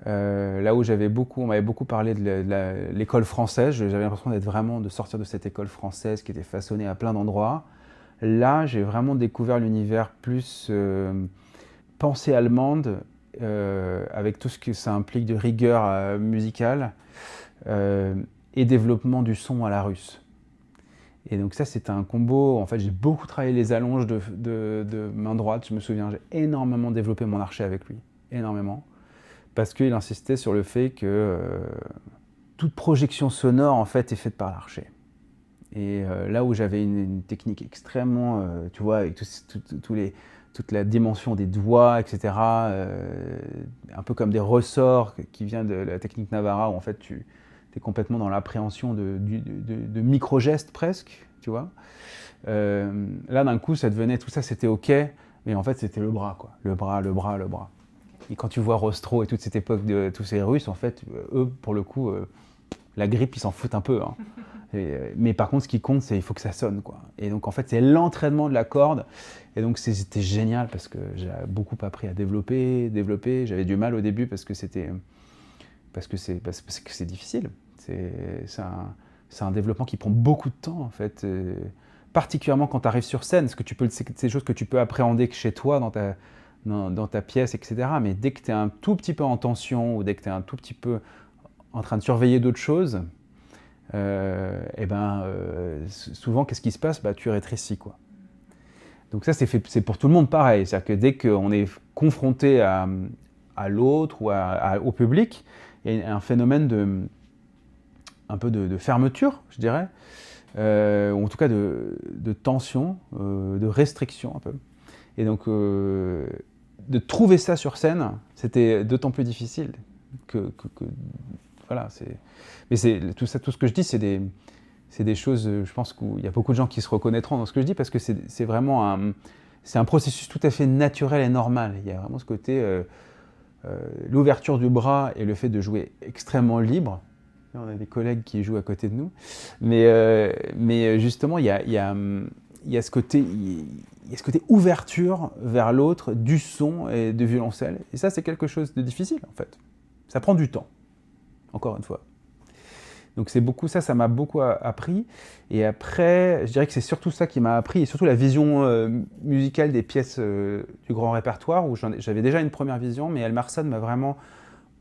Là où on m'avait beaucoup parlé de l'école française, j'avais l'impression de sortir de cette école française qui était façonnée à plein d'endroits. Là, j'ai vraiment découvert l'univers plus pensée allemande, avec tout ce que ça implique de rigueur musicale et développement du son à la russe. Et donc ça, c'était un combo. En fait, j'ai beaucoup travaillé les allonges de main droite. Je me souviens, j'ai énormément développé mon archet avec lui, énormément, parce qu'il insistait sur le fait que toute projection sonore, en fait, est faite par l'archet. Et là où j'avais une technique extrêmement, tu vois, avec toute la dimension des doigts, etc., un peu comme des ressorts qui viennent de la technique Navarra, où en fait tu es complètement dans l'appréhension de micro-gestes presque, tu vois. Là, d'un coup, tout ça, c'était OK, mais en fait, c'était le bras, quoi. Le bras. Et quand tu vois Rostro et toute cette époque de tous ces Russes, en fait, eux, pour le coup, la grippe, ils s'en foutent un peu, hein. Mais par contre, ce qui compte, c'est il faut que ça sonne, quoi. Et donc, en fait, c'est l'entraînement de la corde. Et donc, c'était génial parce que j'ai beaucoup appris à développer. J'avais du mal au début parce que c'est difficile. C'est un développement qui prend beaucoup de temps, en fait. Particulièrement quand tu arrives sur scène, parce que c'est des choses que tu peux appréhender que chez toi, dans ta pièce, etc. Mais dès que tu es un tout petit peu en tension ou dès que tu es un tout petit peu en train de surveiller d'autres choses, souvent, qu'est-ce qui se passe? Tu rétrécis, quoi. Donc ça, c'est pour tout le monde pareil. C'est-à-dire que dès qu'on est confronté à l'autre ou au public, il y a un phénomène un peu de fermeture, je dirais, ou en tout cas de tension, de restriction un peu. Et donc, de trouver ça sur scène, c'était d'autant plus difficile voilà, mais tout ce que je dis, c'est des choses, je pense qu'il y a beaucoup de gens qui se reconnaîtront dans ce que je dis, parce que c'est vraiment un processus tout à fait naturel et normal. Il y a vraiment ce côté, l'ouverture du bras et le fait de jouer extrêmement libre. Là, on a des collègues qui jouent à côté de nous, mais justement, il y a ce côté ouverture vers l'autre, du son et du violoncelle. Et ça, c'est quelque chose de difficile, en fait. Ça prend du temps. Encore une fois. Donc c'est beaucoup ça m'a beaucoup appris. Et après, je dirais que c'est surtout ça qui m'a appris, et surtout la vision musicale des pièces du grand répertoire, où j'avais déjà une première vision, mais Elmerson m'a vraiment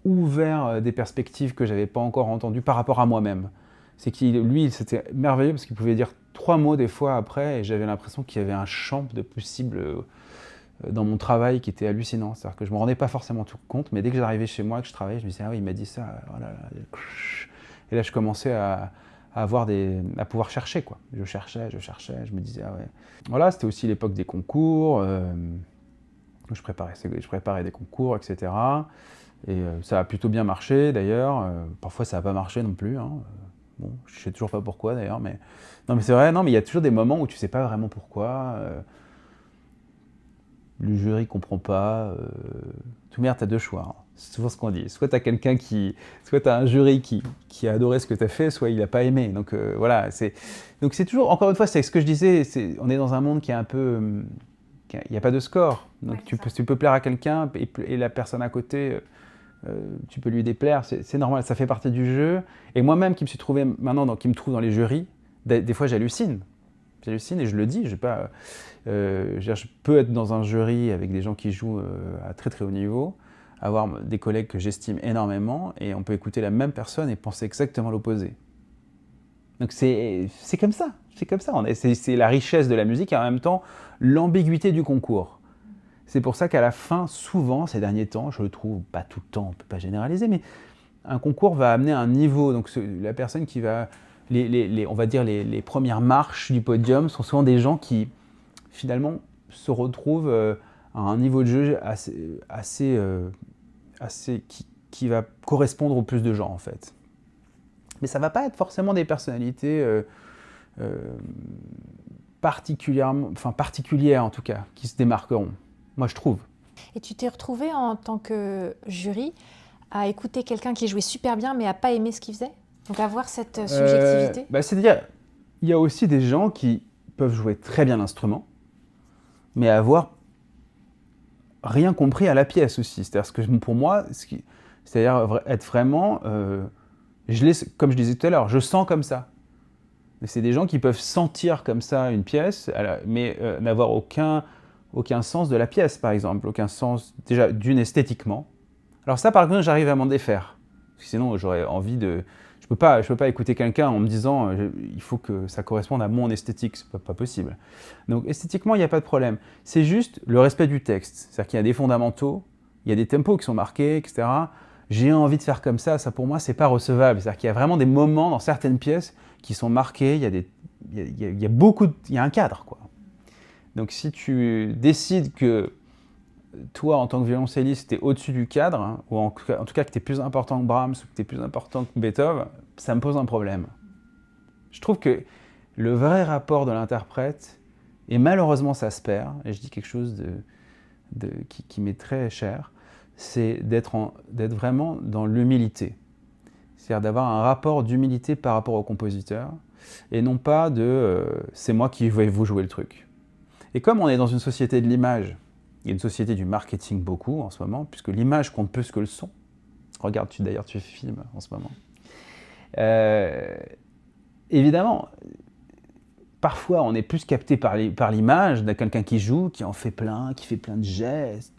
ouvert des perspectives que je n'avais pas encore entendues par rapport à moi-même. C'est lui, c'était merveilleux, parce qu'il pouvait dire 3 mots des fois après, et j'avais l'impression qu'il y avait un champ de possibles dans mon travail qui était hallucinant. C'est-à-dire que je ne me rendais pas forcément tout compte, mais dès que j'arrivais chez moi, que je travaillais, je me disais « Ah oui, il m'a dit ça, oh là là. » Et là, je commençais à pouvoir chercher, quoi. Je cherchais, je me disais « Ah ouais. » Voilà, c'était aussi l'époque des concours, où je préparais des concours, etc. Et ça a plutôt bien marché, d'ailleurs. Parfois, ça n'a pas marché non plus, hein. Bon, je ne sais toujours pas pourquoi, d'ailleurs. Mais c'est vrai, mais il y a toujours des moments où tu ne sais pas vraiment pourquoi. Le jury ne comprend pas. Tout merde, tu as 2 choix. Hein. C'est souvent ce qu'on dit. Soit tu as un jury qui a adoré ce que tu as fait, soit il n'a pas aimé. Donc voilà. Donc c'est toujours, encore une fois, c'est ce que je disais, on est dans un monde qui est un peu... il n'y a pas de score. Donc tu peux plaire à quelqu'un et la personne à côté, tu peux lui déplaire. C'est normal, ça fait partie du jeu. Et moi-même qui me suis trouvé maintenant, qui me trouve dans les jurys, des fois j'hallucine. J'hallucine et je le dis. Je peux être dans un jury avec des gens qui jouent à très très haut niveau, avoir des collègues que j'estime énormément, et on peut écouter la même personne et penser exactement l'opposé. Donc c'est comme ça. C'est la richesse de la musique et en même temps l'ambiguïté du concours. C'est pour ça qu'à la fin, souvent, ces derniers temps, je le trouve, pas tout le temps, on ne peut pas généraliser, mais un concours va amener un niveau. Donc la personne qui va... on va dire les premières marches du podium sont souvent des gens qui, finalement, se retrouvent à un niveau de jeu qui va correspondre au plus de gens, en fait. Mais ça ne va pas être forcément des personnalités particulières, en tout cas, qui se démarqueront. Moi, je trouve. Et tu t'es retrouvé en tant que jury à écouter quelqu'un qui jouait super bien, mais à pas aimer ce qu'il faisait? Donc avoir cette subjectivité? C'est-à-dire, il y a aussi des gens qui peuvent jouer très bien l'instrument, mais avoir rien compris à la pièce aussi. C'est-à-dire que pour moi, ce C'est-à-dire être vraiment, comme je disais tout à l'heure, je sens comme ça. C'est des gens qui peuvent sentir comme ça une pièce, mais n'avoir aucun sens de la pièce, par exemple, aucun sens déjà d'une esthétiquement. Alors ça, par contre, j'arrive à m'en défaire. Parce que sinon, j'aurais envie de... Je peux pas écouter quelqu'un en me disant il faut que ça corresponde à mon esthétique, c'est pas possible. Donc esthétiquement, il n'y a pas de problème. C'est juste le respect du texte. C'est-à-dire qu'il y a des fondamentaux, il y a des tempos qui sont marqués, etc. J'ai envie de faire comme ça pour moi, c'est pas recevable. C'est-à-dire qu'il y a vraiment des moments dans certaines pièces qui sont marqués, il y a un cadre, quoi. Donc si tu décides que toi, en tant que violoncelliste, tu es au-dessus du cadre, hein, ou en tout cas que tu es plus important que Brahms, ou que tu es plus important que Beethoven, ça me pose un problème. Je trouve que le vrai rapport de l'interprète, et malheureusement ça se perd, et je dis quelque chose qui m'est très cher, c'est d'être vraiment dans l'humilité. C'est-à-dire d'avoir un rapport d'humilité par rapport au compositeur, et non pas c'est moi qui vais vous jouer le truc. Et comme on est dans une société de l'image, il y a une société du marketing beaucoup en ce moment, puisque l'image compte plus que le son. Regarde, d'ailleurs, tu filmes en ce moment. Évidemment, parfois, on est plus capté par l'image de quelqu'un qui joue, qui en fait plein, qui fait plein de gestes,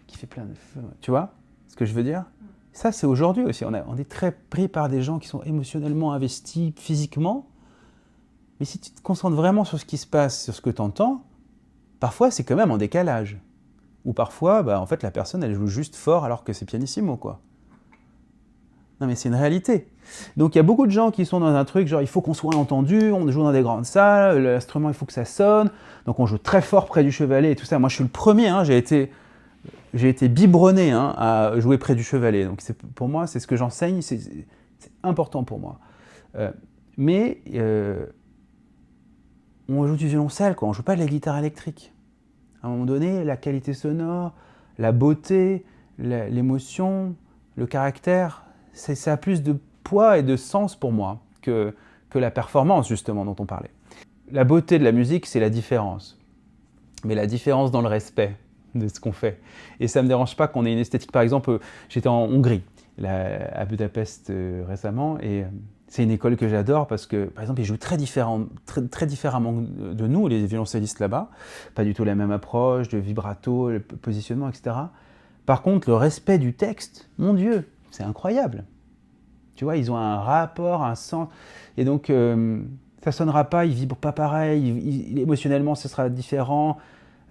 qui fait plein de... Tu vois ce que je veux dire? Ça, c'est aujourd'hui aussi. On est très pris par des gens qui sont émotionnellement investis physiquement. Mais si tu te concentres vraiment sur ce qui se passe, sur ce que tu entends, parfois, c'est quand même en décalage. Ou parfois, en fait, la personne, elle joue juste fort alors que c'est pianissimo, quoi. Non, mais c'est une réalité. Donc, il y a beaucoup de gens qui sont dans un truc, genre, il faut qu'on soit entendu, on joue dans des grandes salles, l'instrument, il faut que ça sonne, donc on joue très fort près du chevalet et tout ça. Moi, je suis le premier, hein, j'ai été biberonné, hein, à jouer près du chevalet. Donc, pour moi, c'est ce que j'enseigne, c'est important pour moi. Mais on joue du violoncelle, quoi, on ne joue pas de la guitare électrique. À un moment donné, la qualité sonore, la beauté, l'émotion, le caractère, ça a plus de poids et de sens pour moi que la performance, justement, dont on parlait. La beauté de la musique, c'est la différence. Mais la différence dans le respect de ce qu'on fait. Et ça ne me dérange pas qu'on ait une esthétique. Par exemple, j'étais en Hongrie, à Budapest récemment, et c'est une école que j'adore parce que, par exemple, ils jouent très différemment de nous, les violoncellistes là-bas. Pas du tout la même approche, de vibrato, le positionnement, etc. Par contre, le respect du texte, mon Dieu, c'est incroyable. Tu vois, ils ont un rapport, un sens. Et donc, ça ne sonnera pas, ils ne vibrent pas pareil, émotionnellement, ce sera différent.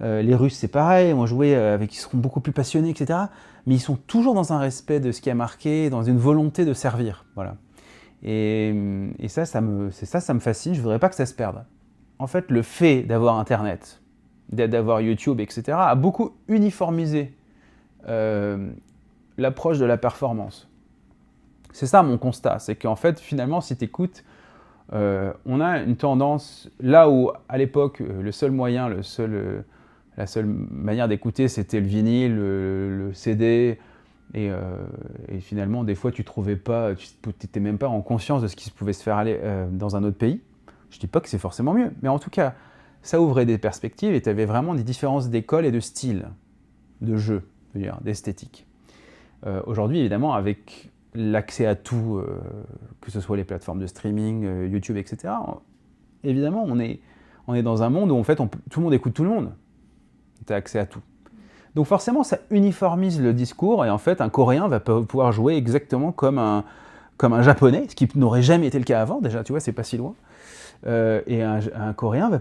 Les Russes, c'est pareil, on jouait avec, ils seront beaucoup plus passionnés, etc. Mais ils sont toujours dans un respect de ce qui a marqué, dans une volonté de servir. Voilà. Et ça me fascine, je ne voudrais pas que ça se perde. En fait, le fait d'avoir Internet, d'avoir YouTube, etc., a beaucoup uniformisé l'approche de la performance. C'est ça mon constat, c'est qu'en fait, finalement, si tu écoutes, on a une tendance, là où à l'époque, le seul moyen, la seule manière d'écouter, c'était le vinyle, le CD, et finalement, des fois, tu trouvais pas, tu n'étais même pas en conscience de ce qui pouvait se faire aller dans un autre pays. Je ne dis pas que c'est forcément mieux, mais en tout cas, ça ouvrait des perspectives et tu avais vraiment des différences d'école et de style, de jeu, d'esthétique. Aujourd'hui, évidemment, avec l'accès à tout, que ce soit les plateformes de streaming, YouTube, etc., évidemment, on est dans un monde où en fait, tout le monde écoute tout le monde. Tu as accès à tout. Donc forcément, ça uniformise le discours et en fait, un Coréen va pouvoir jouer exactement comme un Japonais, ce qui n'aurait jamais été le cas avant, déjà, tu vois, c'est pas si loin. Et un Coréen va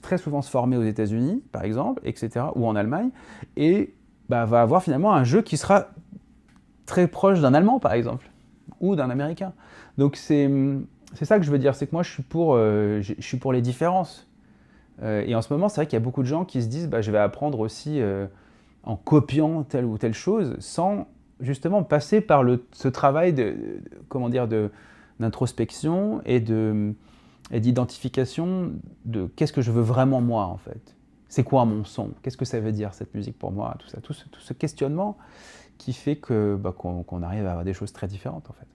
très souvent se former aux États-Unis, par exemple, etc., ou en Allemagne, et va avoir finalement un jeu qui sera très proche d'un Allemand, par exemple, ou d'un Américain. Donc c'est ça que je veux dire, c'est que moi, je suis pour les différences. Et en ce moment, c'est vrai qu'il y a beaucoup de gens qui se disent je vais apprendre aussi en copiant telle ou telle chose, sans justement passer par ce travail d'introspection et d'identification de qu'est-ce que je veux vraiment moi, en fait. C'est quoi mon son? Qu'est-ce que ça veut dire, cette musique pour moi? Tout ça, tout ce questionnement qui fait qu'on arrive à avoir des choses très différentes, en fait.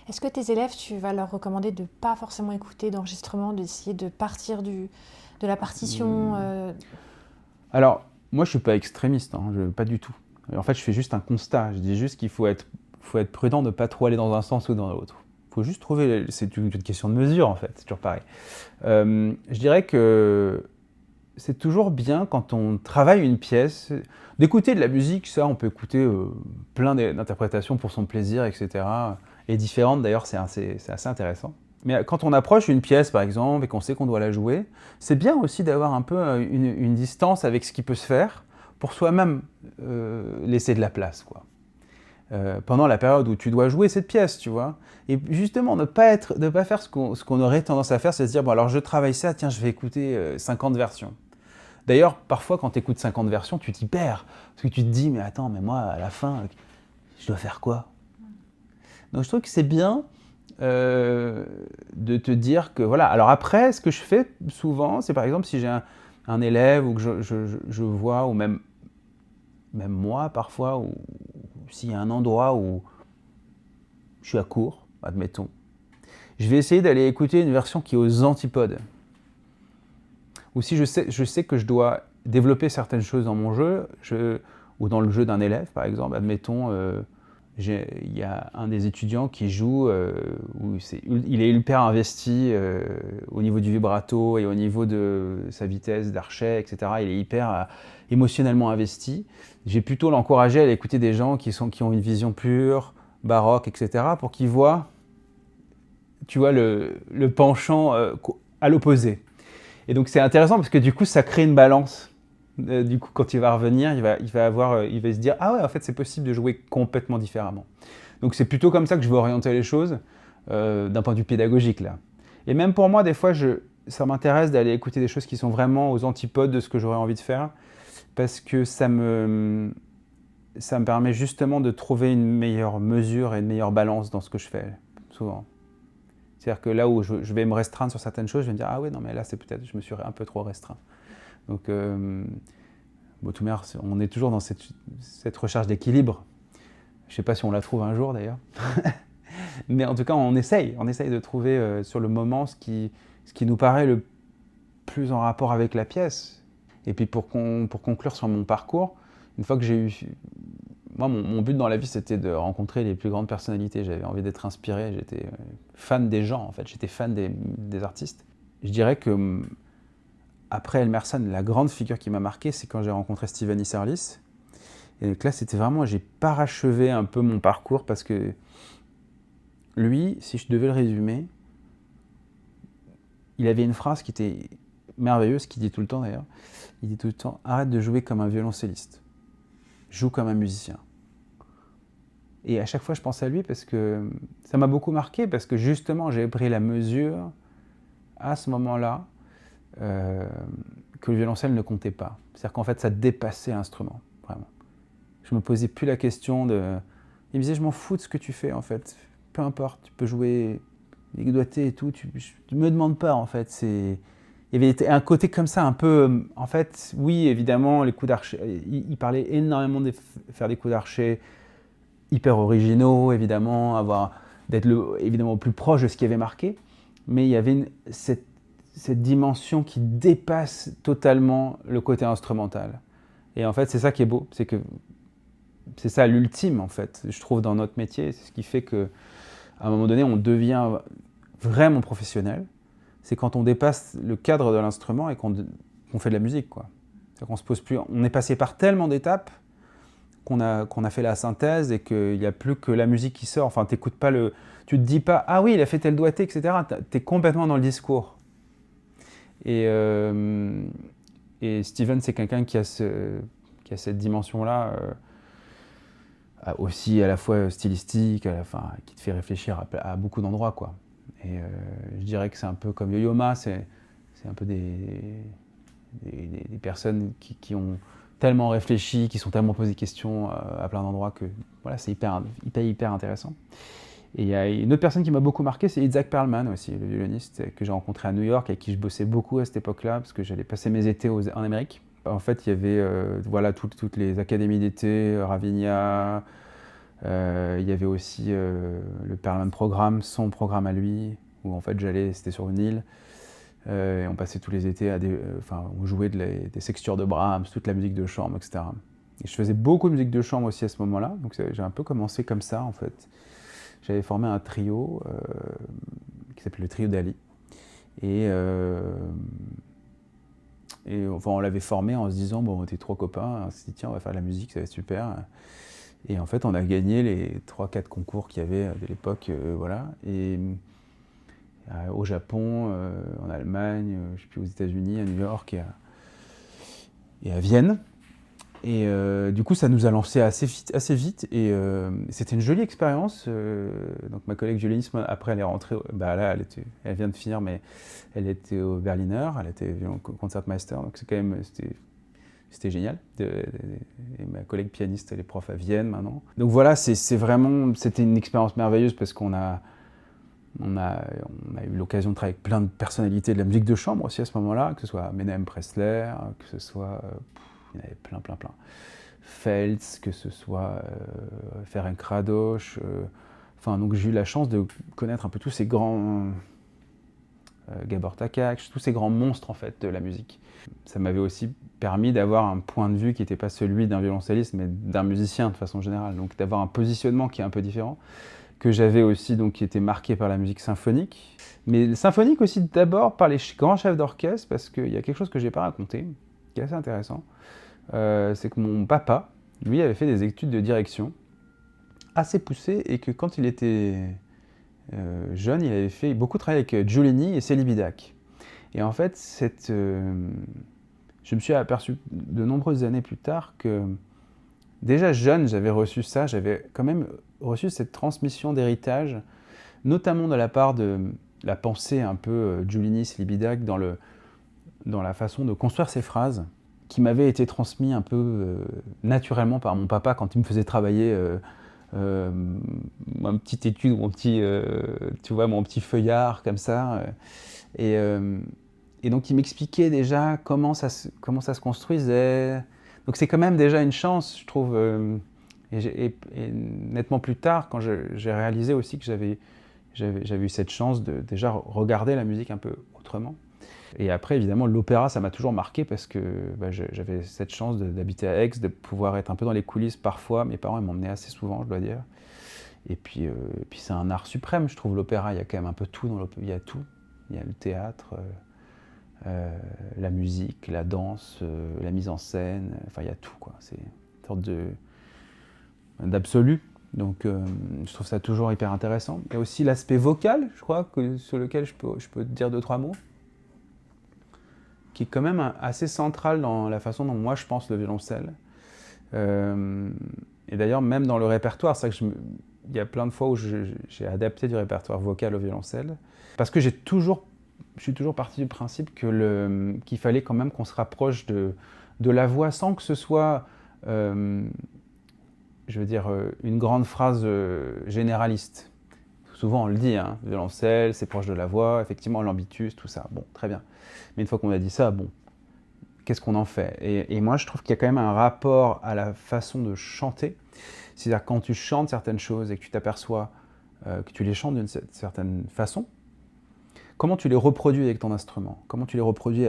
Est-ce que tes élèves, tu vas leur recommander de ne pas forcément écouter d'enregistrement, d'essayer de partir de la partition Alors, moi, je ne suis pas extrémiste, pas du tout. Et en fait, je fais juste un constat. Je dis juste qu'il faut être prudent de ne pas trop aller dans un sens ou dans l'autre. Il faut juste trouver... C'est une question de mesure, en fait. C'est toujours pareil. Je dirais que c'est toujours bien, quand on travaille une pièce, d'écouter de la musique. Ça, on peut écouter plein d'interprétations pour son plaisir, etc. Et différentes, d'ailleurs, c'est assez intéressant. Mais quand on approche une pièce, par exemple, et qu'on sait qu'on doit la jouer, c'est bien aussi d'avoir un peu une distance avec ce qui peut se faire, pour soi-même laisser de la place, quoi. Pendant la période où tu dois jouer cette pièce, tu vois. Et justement, ne pas faire ce qu'on aurait tendance à faire, c'est se dire, bon alors je travaille ça, tiens, je vais écouter 50 versions. D'ailleurs, parfois, quand tu écoutes 50 versions, tu t'y perds. Parce que tu te dis, mais attends, mais moi, à la fin, je dois faire quoi? Donc je trouve que c'est bien de te dire que, voilà. Alors après, ce que je fais souvent, c'est par exemple, si j'ai un élève ou que je vois, ou même moi, parfois, ou s'il y a un endroit où je suis à court, admettons, je vais essayer d'aller écouter une version qui est aux antipodes. Ou si je sais que je dois développer certaines choses dans mon jeu, ou dans le jeu d'un élève, par exemple, admettons, il y a un des étudiants qui joue, où il est hyper investi au niveau du vibrato et au niveau de sa vitesse d'archet, etc. Il est hyper émotionnellement investi. J'ai plutôt l'encouragé à aller écouter des gens qui ont une vision pure, baroque, etc. pour qu'ils voient, tu vois, le penchant à l'opposé. Et donc c'est intéressant parce que du coup ça crée une balance. Du coup, quand il va revenir, il va se dire « Ah ouais, en fait, c'est possible de jouer complètement différemment. » Donc c'est plutôt comme ça que je veux orienter les choses, d'un point de vue pédagogique, là. Et même pour moi, des fois, ça m'intéresse d'aller écouter des choses qui sont vraiment aux antipodes de ce que j'aurais envie de faire, parce que ça me permet justement de trouver une meilleure mesure et une meilleure balance dans ce que je fais, souvent. C'est-à-dire que là où je vais me restreindre sur certaines choses, je vais me dire « Ah ouais, non, mais là, c'est peut-être, je me suis un peu trop restreint. » Donc, Bautumer, on est toujours dans cette recherche d'équilibre. Je ne sais pas si on la trouve un jour d'ailleurs. Mais en tout cas, on essaye de trouver sur le moment ce qui nous paraît le plus en rapport avec la pièce. Et puis pour conclure sur mon parcours, une fois que j'ai eu... Moi, mon but dans la vie, c'était de rencontrer les plus grandes personnalités. J'avais envie d'être inspiré, j'étais fan des gens, en fait. J'étais fan des artistes. Je dirais que... Après Elmerson, la grande figure qui m'a marqué, c'est quand j'ai rencontré Stephen Isserlis. Et donc là, c'était vraiment, j'ai parachevé un peu mon parcours parce que lui, si je devais le résumer, il avait une phrase qui était merveilleuse, qu'il dit tout le temps d'ailleurs. Il dit tout le temps, arrête de jouer comme un violoncelliste, joue comme un musicien. Et à chaque fois, je pense à lui parce que ça m'a beaucoup marqué, parce que justement, j'ai pris la mesure à ce moment-là que le violoncelle ne comptait pas. C'est-à-dire qu'en fait, ça dépassait l'instrument, vraiment. Je me posais plus la question de... Il me disait, je m'en fous de ce que tu fais, en fait. Peu importe, tu peux jouer les doigtés et tout, tu me demandes pas, en fait. Il y avait un côté comme ça, un peu... En fait, oui, évidemment, les coups d'archet... Il parlait énormément de faire des coups d'archet hyper originaux, évidemment, d'être évidemment plus proche de ce qui avait marqué. Mais il y avait cette dimension qui dépasse totalement le côté instrumental. Et en fait, c'est ça qui est beau, c'est que c'est ça l'ultime, en fait, je trouve, dans notre métier. C'est ce qui fait qu'à un moment donné, on devient vraiment professionnel. C'est quand on dépasse le cadre de l'instrument et qu'on fait de la musique, quoi. C'est qu'on se pose plus... On est passé par tellement d'étapes qu'on a fait la synthèse et qu'il n'y a plus que la musique qui sort. Enfin, t'écoutes pas tu te dis pas « Ah oui, il a fait tel doigté, etc. » T'es complètement dans le discours. Et Steven, c'est quelqu'un qui a cette dimension-là, aussi à la fois stylistique, qui te fait réfléchir à beaucoup d'endroits, quoi. Et je dirais que c'est un peu comme Yo-Yo Ma, c'est un peu des personnes qui ont tellement réfléchi, qui sont tellement posé des questions à plein d'endroits que voilà, c'est hyper intéressant. Et il y a une autre personne qui m'a beaucoup marqué, c'est Itzhak Perlman aussi, le violoniste que j'ai rencontré à New York, avec qui je bossais beaucoup à cette époque-là, parce que j'allais passer mes étés en Amérique. En fait, il y avait voilà, toutes les académies d'été, Ravinia, il y avait aussi le Perlman Programme, son programme à lui, où en fait c'était sur une île, et on passait tous les étés on jouait des sextures de Brahms, toute la musique de chambre, etc. Et je faisais beaucoup de musique de chambre aussi à ce moment-là, donc j'ai un peu commencé comme ça en fait. J'avais formé un trio qui s'appelait le trio d'Ali. Et enfin, on l'avait formé en se disant, bon, on était 3 copains, on s'est dit, tiens, on va faire de la musique, ça va être super. Et en fait, on a gagné les 3-4 concours qu'il y avait de l'époque, voilà. Et au Japon, en Allemagne, je sais plus, aux États-Unis, à New York et à Vienne. Et du coup, ça nous a lancé assez vite. Et c'était une jolie expérience. Donc ma collègue Julie, après, elle est rentrée. Bah là, elle vient de finir, mais elle était au Berliner. Elle était au Concertmeister. Donc c'est quand même, c'était génial. Et ma collègue pianiste, elle est prof à Vienne maintenant. Donc voilà, c'était une expérience merveilleuse parce qu'on a eu l'occasion de travailler avec plein de personnalités de la musique de chambre aussi à ce moment-là, que ce soit Menahem Pressler, que ce soit... il y en avait plein. Feltz, que ce soit Ferenc Rados. Enfin, donc j'ai eu la chance de connaître un peu tous ces grands... Gabor Takacs, tous ces grands monstres en fait de la musique. Ça m'avait aussi permis d'avoir un point de vue qui n'était pas celui d'un violoncelliste, mais d'un musicien de façon générale. Donc d'avoir un positionnement qui est un peu différent, que j'avais aussi, donc qui était marqué par la musique symphonique. Mais symphonique aussi d'abord par les grands chefs d'orchestre, parce qu'il y a quelque chose que je n'ai pas raconté, qui est assez intéressant. C'est que mon papa, lui, avait fait des études de direction assez poussées et que quand il était jeune, il avait fait beaucoup travaillé avec Giulini et Celibidache. Et en fait, je me suis aperçu de nombreuses années plus tard que déjà jeune, j'avais reçu ça, j'avais quand même reçu cette transmission d'héritage, notamment de la part de la pensée un peu Giulini, Celibidache dans la façon de construire ses phrases, qui m'avait été transmis un peu naturellement par mon papa quand il me faisait travailler ma petite étude, mon petit feuillard comme ça. Et donc il m'expliquait déjà comment ça se construisait. Donc c'est quand même déjà une chance, je trouve. Et nettement plus tard, quand j'ai réalisé aussi que j'avais eu cette chance de déjà regarder la musique un peu autrement. Et après, évidemment, l'opéra, ça m'a toujours marqué parce que j'avais cette chance d'habiter à Aix, de pouvoir être un peu dans les coulisses parfois. Mes parents m'emmenaient assez souvent, je dois dire. Et puis c'est un art suprême, je trouve, l'opéra. Il y a quand même un peu tout dans l'opéra. Il y a tout. Il y a le théâtre, la musique, la danse, la mise en scène. Enfin, il y a tout, quoi. C'est une sorte d'absolu. Donc, je trouve ça toujours hyper intéressant. Il y a aussi l'aspect vocal, je crois, sur lequel je peux te dire 2-3 mots, qui est quand même assez central dans la façon dont moi je pense le violoncelle. Et d'ailleurs, même dans le répertoire, c'est vrai que il y a plein de fois où j'ai adapté du répertoire vocal au violoncelle, parce que je suis toujours parti du principe qu'il fallait quand même qu'on se rapproche de la voix sans que ce soit, je veux dire, une grande phrase généraliste. Souvent on le dit, hein, violoncelle, c'est proche de la voix, effectivement l'ambitus, tout ça, bon, très bien. Mais une fois qu'on a dit ça, bon, qu'est-ce qu'on en fait ? Et moi je trouve qu'il y a quand même un rapport à la façon de chanter. C'est-à-dire quand tu chantes certaines choses et que tu t'aperçois que tu les chantes d'une certaine façon, comment tu les reproduis avec ton instrument ? Comment tu les reproduis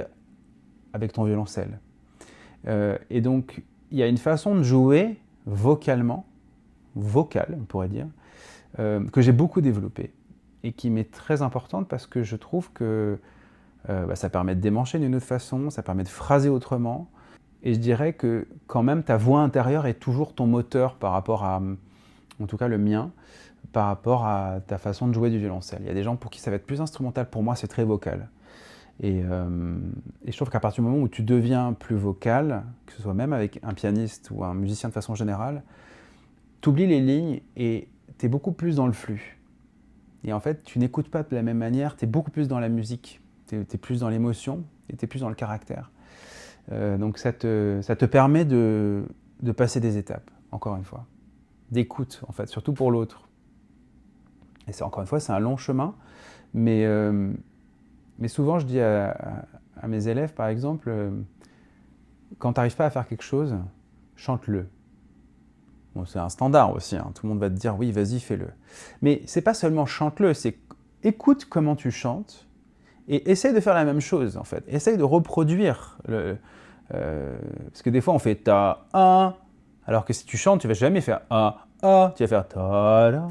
avec ton violoncelle ? Et donc il y a une façon de jouer vocale, on pourrait dire, que j'ai beaucoup développée et qui m'est très importante parce que je trouve que ça permet de démancher d'une autre façon, ça permet de phraser autrement. Et je dirais que quand même ta voix intérieure est toujours ton moteur par rapport à, en tout cas le mien, par rapport à ta façon de jouer du violoncelle. Il y a des gens pour qui ça va être plus instrumental, pour moi c'est très vocal. Et je trouve qu'à partir du moment où tu deviens plus vocal, que ce soit même avec un pianiste ou un musicien de façon générale, tu oublies les lignes et tu es beaucoup plus dans le flux. Et en fait, tu n'écoutes pas de la même manière, tu es beaucoup plus dans la musique, tu es plus dans l'émotion et tu es plus dans le caractère. Donc ça te permet de passer des étapes, encore une fois, d'écoute, en fait, surtout pour l'autre. Et encore une fois, c'est un long chemin, mais souvent je dis à mes élèves, par exemple, quand tu n'arrives pas à faire quelque chose, chante-le. Bon, c'est un standard aussi, hein. Tout le monde va te dire oui, vas-y, fais-le. Mais c'est pas seulement chante-le, c'est écoute comment tu chantes et essaye de faire la même chose en fait. Essaye de reproduire parce que des fois on fait ta 1, Alors que si tu chantes, tu vas jamais faire ah, ah, tu vas faire ta-da.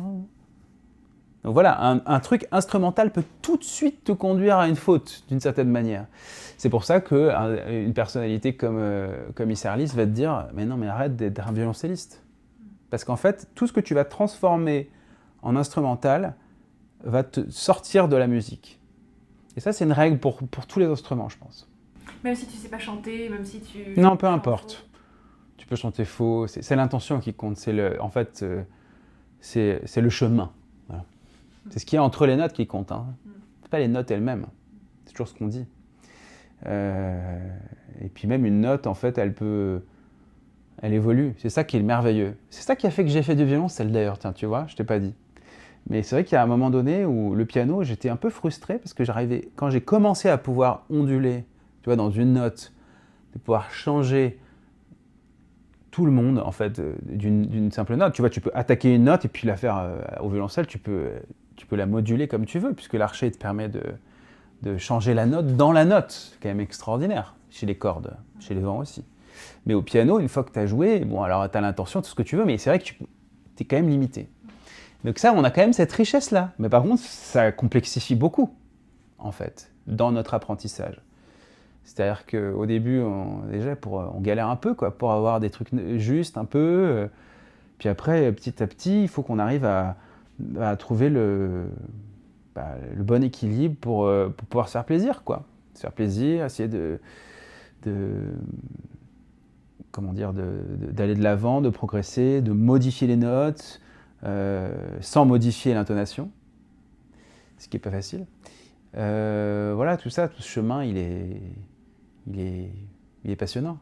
Donc voilà, un truc instrumental peut tout de suite te conduire à une faute, d'une certaine manière. C'est pour ça qu'une personnalité comme Isserlis va te dire « Mais non, mais arrête d'être un violoncelliste ». Parce qu'en fait, tout ce que tu vas transformer en instrumental va te sortir de la musique. Et ça, c'est une règle pour tous les instruments, je pense. Même si tu sais pas chanter, même si tu... Non, peu importe. Tu peux chanter faux, c'est l'intention qui compte. C'est le chemin. Voilà. C'est ce qu'il y a entre les notes qui compte. Hein. C'est pas les notes elles-mêmes. C'est toujours ce qu'on dit. Et puis même une note, en fait, elle évolue. C'est ça qui est merveilleux. C'est ça qui a fait que j'ai fait du violoncelle d'ailleurs, tiens, tu vois, je t'ai pas dit. Mais c'est vrai qu'il y a un moment donné où le piano, j'étais un peu frustré parce que quand j'ai commencé à pouvoir onduler, tu vois, dans une note, de pouvoir changer tout le monde, en fait, d'une simple note. Tu vois, tu peux attaquer une note et puis la faire au violoncelle, tu peux la moduler comme tu veux, puisque l'archet te permet de changer la note dans la note. C'est quand même extraordinaire, chez les cordes, chez les vents aussi. Mais au piano, une fois que tu as joué, bon, alors tu as l'intention, tout ce que tu veux, mais c'est vrai que tu es quand même limité. Donc ça, on a quand même cette richesse-là. Mais par contre, ça complexifie beaucoup, en fait, dans notre apprentissage. C'est-à-dire qu'au début, on galère un peu, quoi, pour avoir des trucs justes, un peu. Puis après, petit à petit, il faut qu'on arrive à trouver le bon équilibre pour pouvoir se faire plaisir, quoi. Se faire plaisir, essayer d'aller de l'avant, de progresser, de modifier les notes, sans modifier l'intonation, ce qui n'est pas facile. Voilà, tout ce chemin, il est passionnant.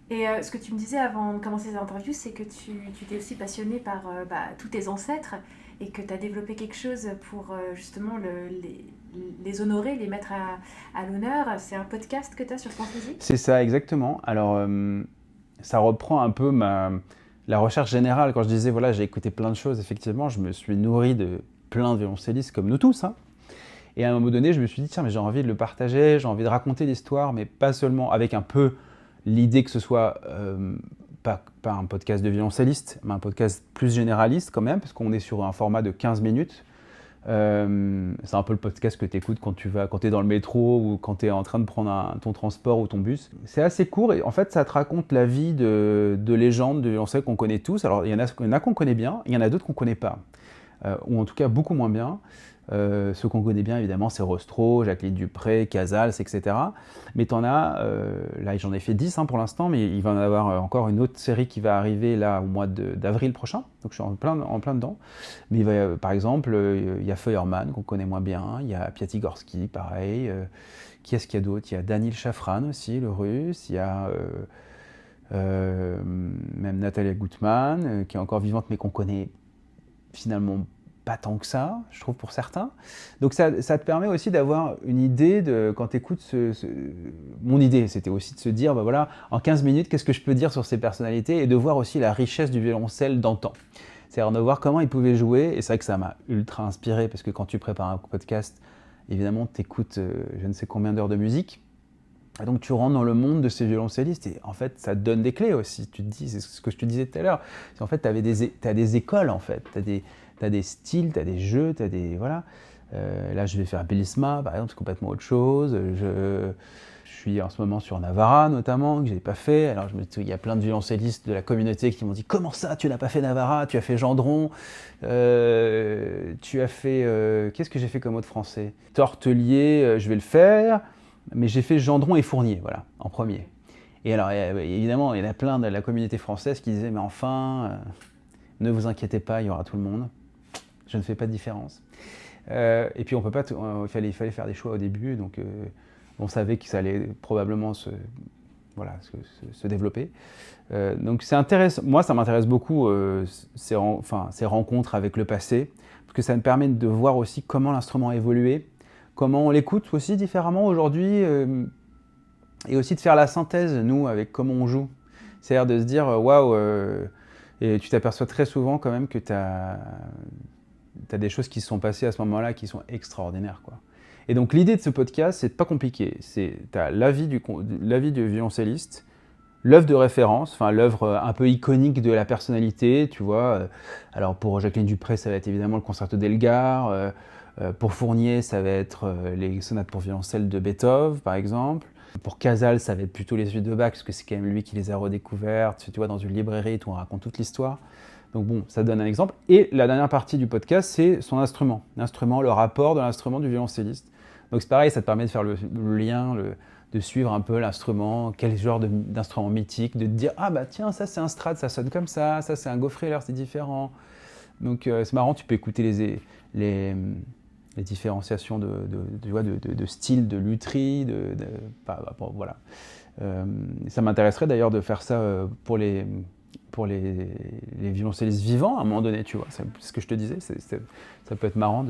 Et ce que tu me disais avant de commencer ces interviews, c'est que tu t'es aussi passionné par tous tes ancêtres et que tu as développé quelque chose pour justement les honorer, les mettre à l'honneur. C'est un podcast que tu as sur France Musique ? C'est ça, exactement. Alors, ça reprend un peu la recherche générale. Quand je disais, voilà, j'ai écouté plein de choses, effectivement, je me suis nourri de plein de violoncellistes, comme nous tous, hein. Et à un moment donné, je me suis dit, tiens, mais j'ai envie de le partager, j'ai envie de raconter l'histoire, mais pas seulement avec un peu l'idée que ce soit pas un podcast de violoncelliste, mais un podcast plus généraliste quand même, parce qu'on est sur un format de 15 minutes. C'est un peu le podcast que tu écoutes quand tu es dans le métro ou quand tu es en train de prendre ton transport ou ton bus. C'est assez court et en fait, ça te raconte la vie de légendes de violoncelle qu'on connaît tous. Alors, il y en a qu'on connaît bien, il y en a d'autres qu'on ne connaît pas, ou en tout cas beaucoup moins bien. Ceux qu'on connaît bien, évidemment, c'est Rostro, Jacqueline Dupré, Casals, etc. Mais t'en as, là j'en ai fait 10 pour l'instant, mais il va y en avoir encore une autre série qui va arriver là au mois d'avril prochain, donc je suis en plein dedans. Mais par exemple, il y a Feuermann, qu'on connaît moins bien, il y a Piatigorsky, pareil. Qui est-ce qu'il y a d'autre ? Il y a Danil Shafran aussi, le russe, il y a même Natalia Gutmann, qui est encore vivante, mais qu'on connaît finalement pas tant que ça, je trouve, pour certains. Donc ça te permet aussi d'avoir une idée quand tu écoutes mon idée, c'était aussi de se dire, bah voilà, en 15 minutes, qu'est-ce que je peux dire sur ces personnalités et de voir aussi la richesse du violoncelle d'antan. C'est-à-dire de voir comment ils pouvaient jouer, et c'est vrai que ça m'a ultra inspiré, parce que quand tu prépares un podcast, évidemment, tu écoutes je ne sais combien d'heures de musique, et donc tu rentres dans le monde de ces violoncellistes, et en fait, ça te donne des clés aussi. Tu te dis, c'est ce que je te disais tout à l'heure, c'est en fait, tu as des écoles, en fait, tu as des styles, tu as des jeux, tu as des... Voilà. Là, je vais faire Bellissima, par exemple, c'est complètement autre chose. Je suis en ce moment sur Navarra, notamment, que je n'ai pas fait. Alors, je me dis, il y a plein de violoncellistes de la communauté qui m'ont dit « Comment ça, tu n'as pas fait Navarra? Tu as fait Gendron, tu as fait... qu'est-ce que j'ai fait comme autre français? Tortelier, je vais le faire, mais j'ai fait Gendron et Fournier, voilà, en premier. » Et alors, évidemment, il y en a plein de la communauté française qui disaient « Mais enfin, ne vous inquiétez pas, il y aura tout le monde. » Je ne fais pas de différence. Et puis on peut pas, il fallait faire des choix au début, donc on savait que ça allait probablement se développer. Donc c'est intéressant. Moi, ça m'intéresse beaucoup ces rencontres avec le passé, parce que ça me permet de voir aussi comment l'instrument a évolué, comment on l'écoute aussi différemment aujourd'hui, et aussi de faire la synthèse, nous, avec comment on joue. C'est-à-dire de se dire, waouh, et tu t'aperçois très souvent quand même que tu as des choses qui se sont passées à ce moment-là qui sont extraordinaires, quoi. Et donc l'idée de ce podcast, c'est pas compliqué. Tu as l'avis du violoncelliste, l'œuvre de référence, enfin l'œuvre un peu iconique de la personnalité, tu vois. Alors pour Jacqueline Dupré, ça va être évidemment le concerto d'Elgar. Pour Fournier, ça va être les sonates pour violoncelle de Beethoven, par exemple. Pour Casals, ça va être plutôt les suites de Bach, parce que c'est quand même lui qui les a redécouvertes, tu vois, dans une librairie où on raconte toute l'histoire. Donc bon, ça donne un exemple. Et la dernière partie du podcast, c'est son instrument. L'instrument, le rapport de l'instrument du violoncelliste. Donc c'est pareil, ça te permet de faire le lien, de suivre un peu l'instrument, quel genre d'instrument mythique, de te dire « Ah bah tiens, ça c'est un Strad, ça sonne comme ça c'est un Goffreler, c'est différent ». Donc c'est marrant, tu peux écouter les différenciations de style, de lutherie, voilà. Ça m'intéresserait d'ailleurs de faire ça pour les violoncellistes vivants à un moment donné, tu vois. C'est ce que je te disais, ça peut être marrant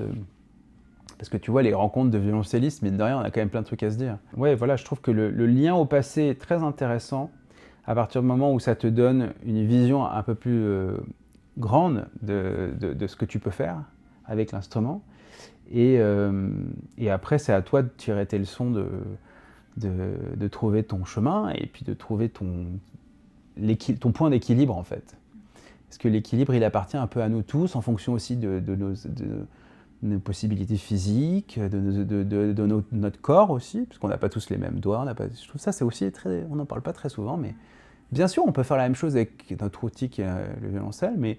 parce que tu vois, les rencontres de violoncellistes, mine de rien, on a quand même plein de trucs à se dire. Ouais, voilà, je trouve que le lien au passé est très intéressant à partir du moment où ça te donne une vision un peu plus grande de ce que tu peux faire avec l'instrument. Et après, c'est à toi de tirer tes leçons, de trouver ton chemin et puis de trouver ton point d'équilibre, en fait. Parce que l'équilibre, il appartient un peu à nous tous, en fonction aussi de nos possibilités physiques, de notre corps aussi, parce qu'on n'a pas tous les mêmes doigts. Je trouve ça, c'est aussi on n'en parle pas très souvent, mais bien sûr, on peut faire la même chose avec notre outil qui est le violoncelle, mais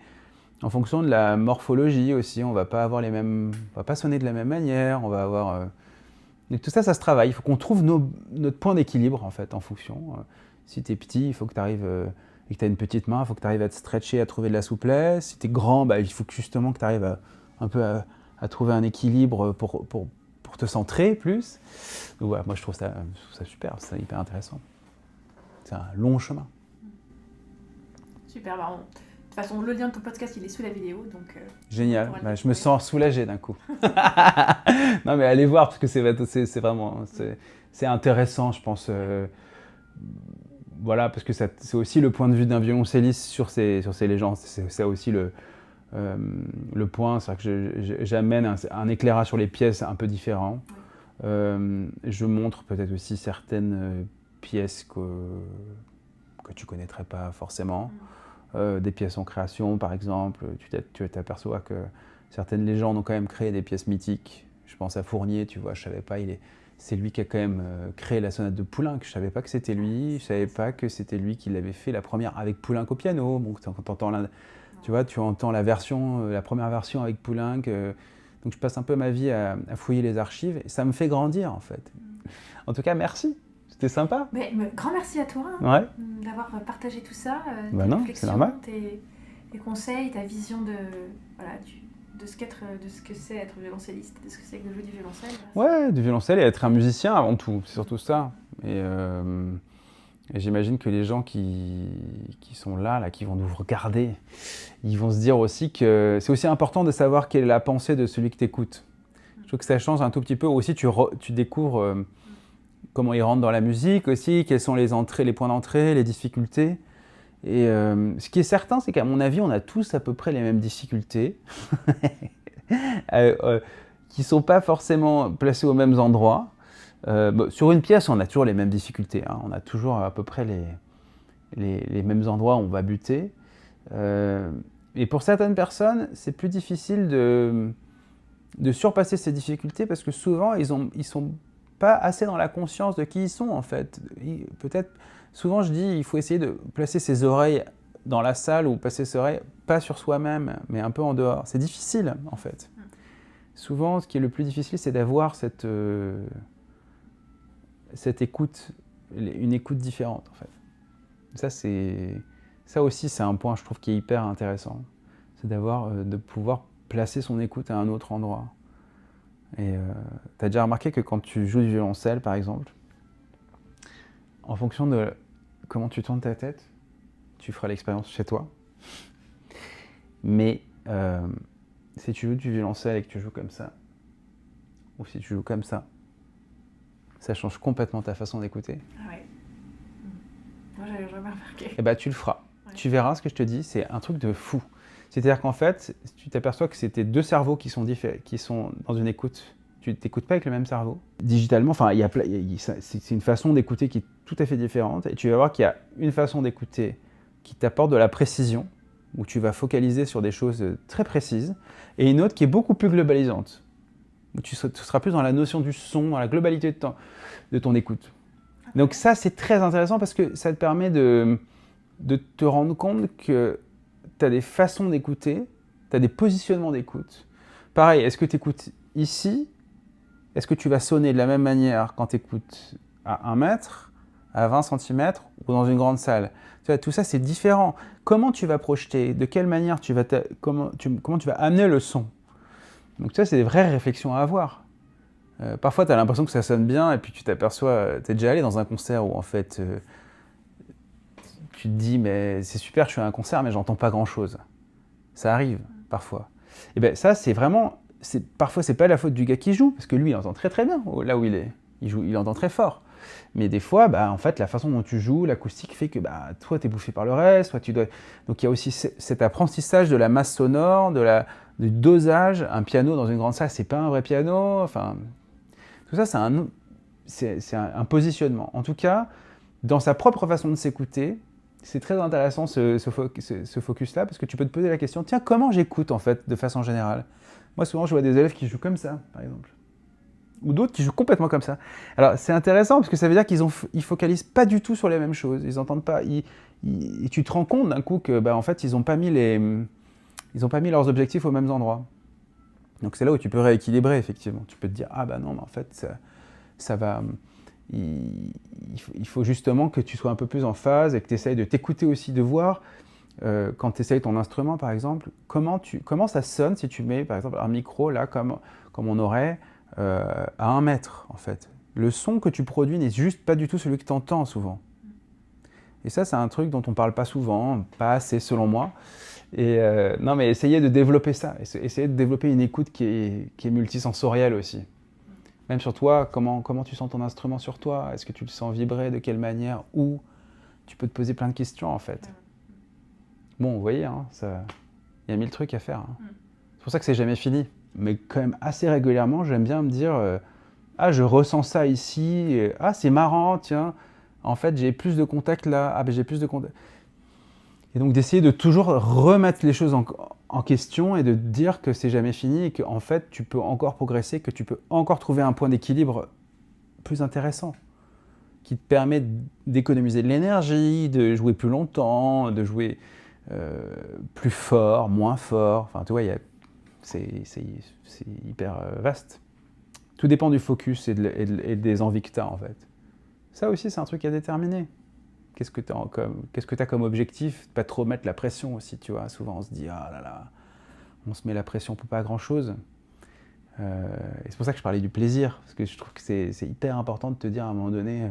en fonction de la morphologie aussi, on va pas sonner de la même manière, on va avoir... Et tout ça, ça se travaille. Il faut qu'on trouve notre point d'équilibre, en fait, en fonction. Si tu es petit, il faut que tu arrives... et que tu as une petite main, il faut que tu arrives à te stretcher, à trouver de la souplesse. Si tu es grand, il faut justement que tu arrives à trouver un équilibre pour te centrer plus. Donc voilà, moi je trouve ça super, c'est hyper intéressant. C'est un long chemin. Super, de toute façon, le lien de ton podcast, il est sous la vidéo, donc... Génial, je me sens soulagé d'un coup. Non mais allez voir, parce que c'est vraiment... C'est intéressant, je pense. Voilà, parce que c'est aussi le point de vue d'un violoncelliste sur ces légendes. C'est aussi le point, c'est que j'amène un éclairage sur les pièces un peu différent. Je montre peut-être aussi certaines pièces que tu ne connaîtrais pas forcément. Des pièces en création, par exemple. Tu t'aperçois que certaines légendes ont quand même créé des pièces mythiques. Je pense à Fournier, tu vois, je ne savais pas, c'est lui qui a quand même créé la sonate de Poulenc. Je ne savais pas que c'était lui, je ne savais pas que c'était lui qui l'avait fait la première avec Poulenc au piano. Bon, tu entends la première version avec Poulenc. Donc je passe un peu ma vie à fouiller les archives et ça me fait grandir en fait. En tout cas, merci. C'était sympa. Mais grand merci à toi d'avoir partagé tout ça, tes réflexions, tes conseils, ta vision de ce que c'est être violoncelliste, de ce que c'est que de jouer du violoncelle. Ouais, du violoncelle et être un musicien avant tout, c'est surtout ça. Et j'imagine que les gens qui sont là, qui vont nous regarder, ils vont se dire aussi que c'est aussi important de savoir quelle est la pensée de celui que tu écoutes. Je trouve que ça change un tout petit peu. Aussi, tu découvres comment ils rentrent dans la musique aussi, quels sont les points d'entrée, les difficultés. Et ce qui est certain, c'est qu'à mon avis, on a tous à peu près les mêmes difficultés, qui ne sont pas forcément placées aux mêmes endroits. Sur une pièce, on a toujours les mêmes difficultés. On a toujours à peu près les mêmes endroits où on va buter. Et pour certaines personnes, c'est plus difficile de surpasser ces difficultés parce que souvent, ils sont pas assez dans la conscience de qui ils sont en fait. Peut-être, souvent je dis, il faut essayer de placer ses oreilles dans la salle ou placer ses oreilles pas sur soi-même, mais un peu en dehors. C'est difficile en fait. Souvent, ce qui est le plus difficile, c'est d'avoir cette écoute, une écoute différente en fait. Ça aussi, c'est un point, je trouve, qui est hyper intéressant. C'est de pouvoir placer son écoute à un autre endroit. Et tu as déjà remarqué que quand tu joues du violoncelle, par exemple, en fonction de comment tu tournes ta tête, tu feras l'expérience chez toi. Mais si tu joues du violoncelle et que tu joues comme ça, ou si tu joues comme ça change complètement ta façon d'écouter. Ah ouais. Moi, j'avais jamais remarqué. Et tu le feras. Ouais. Tu verras ce que je te dis, c'est un truc de fou. C'est-à-dire qu'en fait, tu t'aperçois que c'est tes deux cerveaux qui sont dans une écoute Tu t'écoutes pas avec le même cerveau. Digitalement, enfin, c'est une façon d'écouter qui est tout à fait différente. Et tu vas voir qu'il y a une façon d'écouter qui t'apporte de la précision, où tu vas focaliser sur des choses très précises, et une autre qui est beaucoup plus globalisante, où tu seras plus dans la notion du son, dans la globalité de ton écoute. Donc ça, c'est très intéressant parce que ça te permet de te rendre compte que tu as des façons d'écouter, tu as des positionnements d'écoute. Pareil, est-ce que tu écoutes ici? Est-ce que tu vas sonner de la même manière quand tu écoutes à 1 mètre, à 20 cm ou dans une grande salle? Tu vois, tout ça, c'est différent. Comment tu vas projeter? De quelle manière comment tu vas amener le son? Donc ça, c'est des vraies réflexions à avoir. Parfois, tu as l'impression que ça sonne bien et puis tu t'aperçois, tu es déjà allé dans un concert où en fait, tu te dis, mais c'est super, je suis à un concert, mais j'entends pas grand-chose. Ça arrive, parfois. Et bien ça, c'est vraiment... Parfois, c'est pas la faute du gars qui joue, parce que lui, il entend très très bien là où il est. Il entend très fort. Mais des fois, en fait, la façon dont tu joues, l'acoustique fait que toi, tu es bouffé par le reste. Toi, Donc, il y a aussi cet apprentissage de la masse sonore, du dosage. Un piano dans une grande salle, c'est pas un vrai piano. Enfin, tout ça, c'est un positionnement. En tout cas, dans sa propre façon de s'écouter, c'est très intéressant ce focus-là, parce que tu peux te poser la question, tiens, comment j'écoute en fait, de façon générale? Moi, souvent, je vois des élèves qui jouent comme ça, par exemple. Ou d'autres qui jouent complètement comme ça. Alors, c'est intéressant, parce que ça veut dire qu'ils focalisent pas du tout sur les mêmes choses. Ils n'entendent pas... Et tu te rends compte d'un coup que, en fait, ils n'ont pas mis leurs objectifs aux mêmes endroits. Donc, c'est là où tu peux rééquilibrer, effectivement. Tu peux te dire, ah non, mais en fait, ça va... Il faut justement que tu sois un peu plus en phase et que tu essayes de t'écouter aussi, de voir... quand tu essayes ton instrument, par exemple, comment ça sonne si tu mets, par exemple, un micro, là, comme on aurait à 1 mètre, en fait. Le son que tu produis n'est juste pas du tout celui que tu entends, souvent. Et ça, c'est un truc dont on ne parle pas souvent, pas assez, selon moi. Et non, mais essayez de développer ça. Essayez de développer une écoute qui est multisensorielle aussi. Même sur toi, comment tu sens ton instrument sur toi? Est-ce que tu le sens vibrer? De quelle manière? Où? Tu peux te poser plein de questions, en fait. Bon, vous voyez, hein, il y a 1000 trucs à faire. Hein. C'est pour ça que c'est jamais fini. Mais quand même, assez régulièrement, j'aime bien me dire ah, je ressens ça ici. Ah, c'est marrant, tiens. En fait, j'ai plus de contact là. Ah, j'ai plus de contact. Et donc, d'essayer de toujours remettre les choses en question et de dire que c'est jamais fini et qu'en fait, tu peux encore progresser, que tu peux encore trouver un point d'équilibre plus intéressant, qui te permet d'économiser de l'énergie, de jouer plus longtemps, de jouer plus fort, moins fort. Enfin, tu vois, c'est hyper vaste. Tout dépend du focus et des envies que tu as, en fait. Ça aussi, c'est un truc à déterminer. Qu'est-ce que tu as comme objectif? Pas trop mettre la pression aussi, tu vois. Souvent, on se dit, ah là là, on se met la pression pour pas grand-chose. Et c'est pour ça que je parlais du plaisir, parce que je trouve que c'est hyper important de te dire à un moment donné,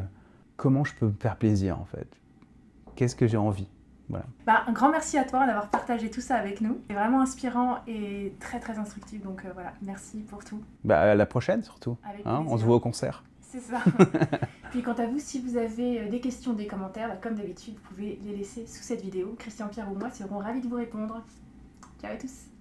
comment je peux me faire plaisir, en fait? Qu'est-ce que j'ai envie? Voilà. Un grand merci à toi d'avoir partagé tout ça avec nous. C'est vraiment inspirant et très très instructif. Donc voilà, merci pour tout. À la prochaine surtout. Hein, on se voit au concert. C'est ça. Puis quant à vous, si vous avez des questions, des commentaires, comme d'habitude, vous pouvez les laisser sous cette vidéo. Christian, Pierre ou moi serons ravis de vous répondre. Ciao à tous.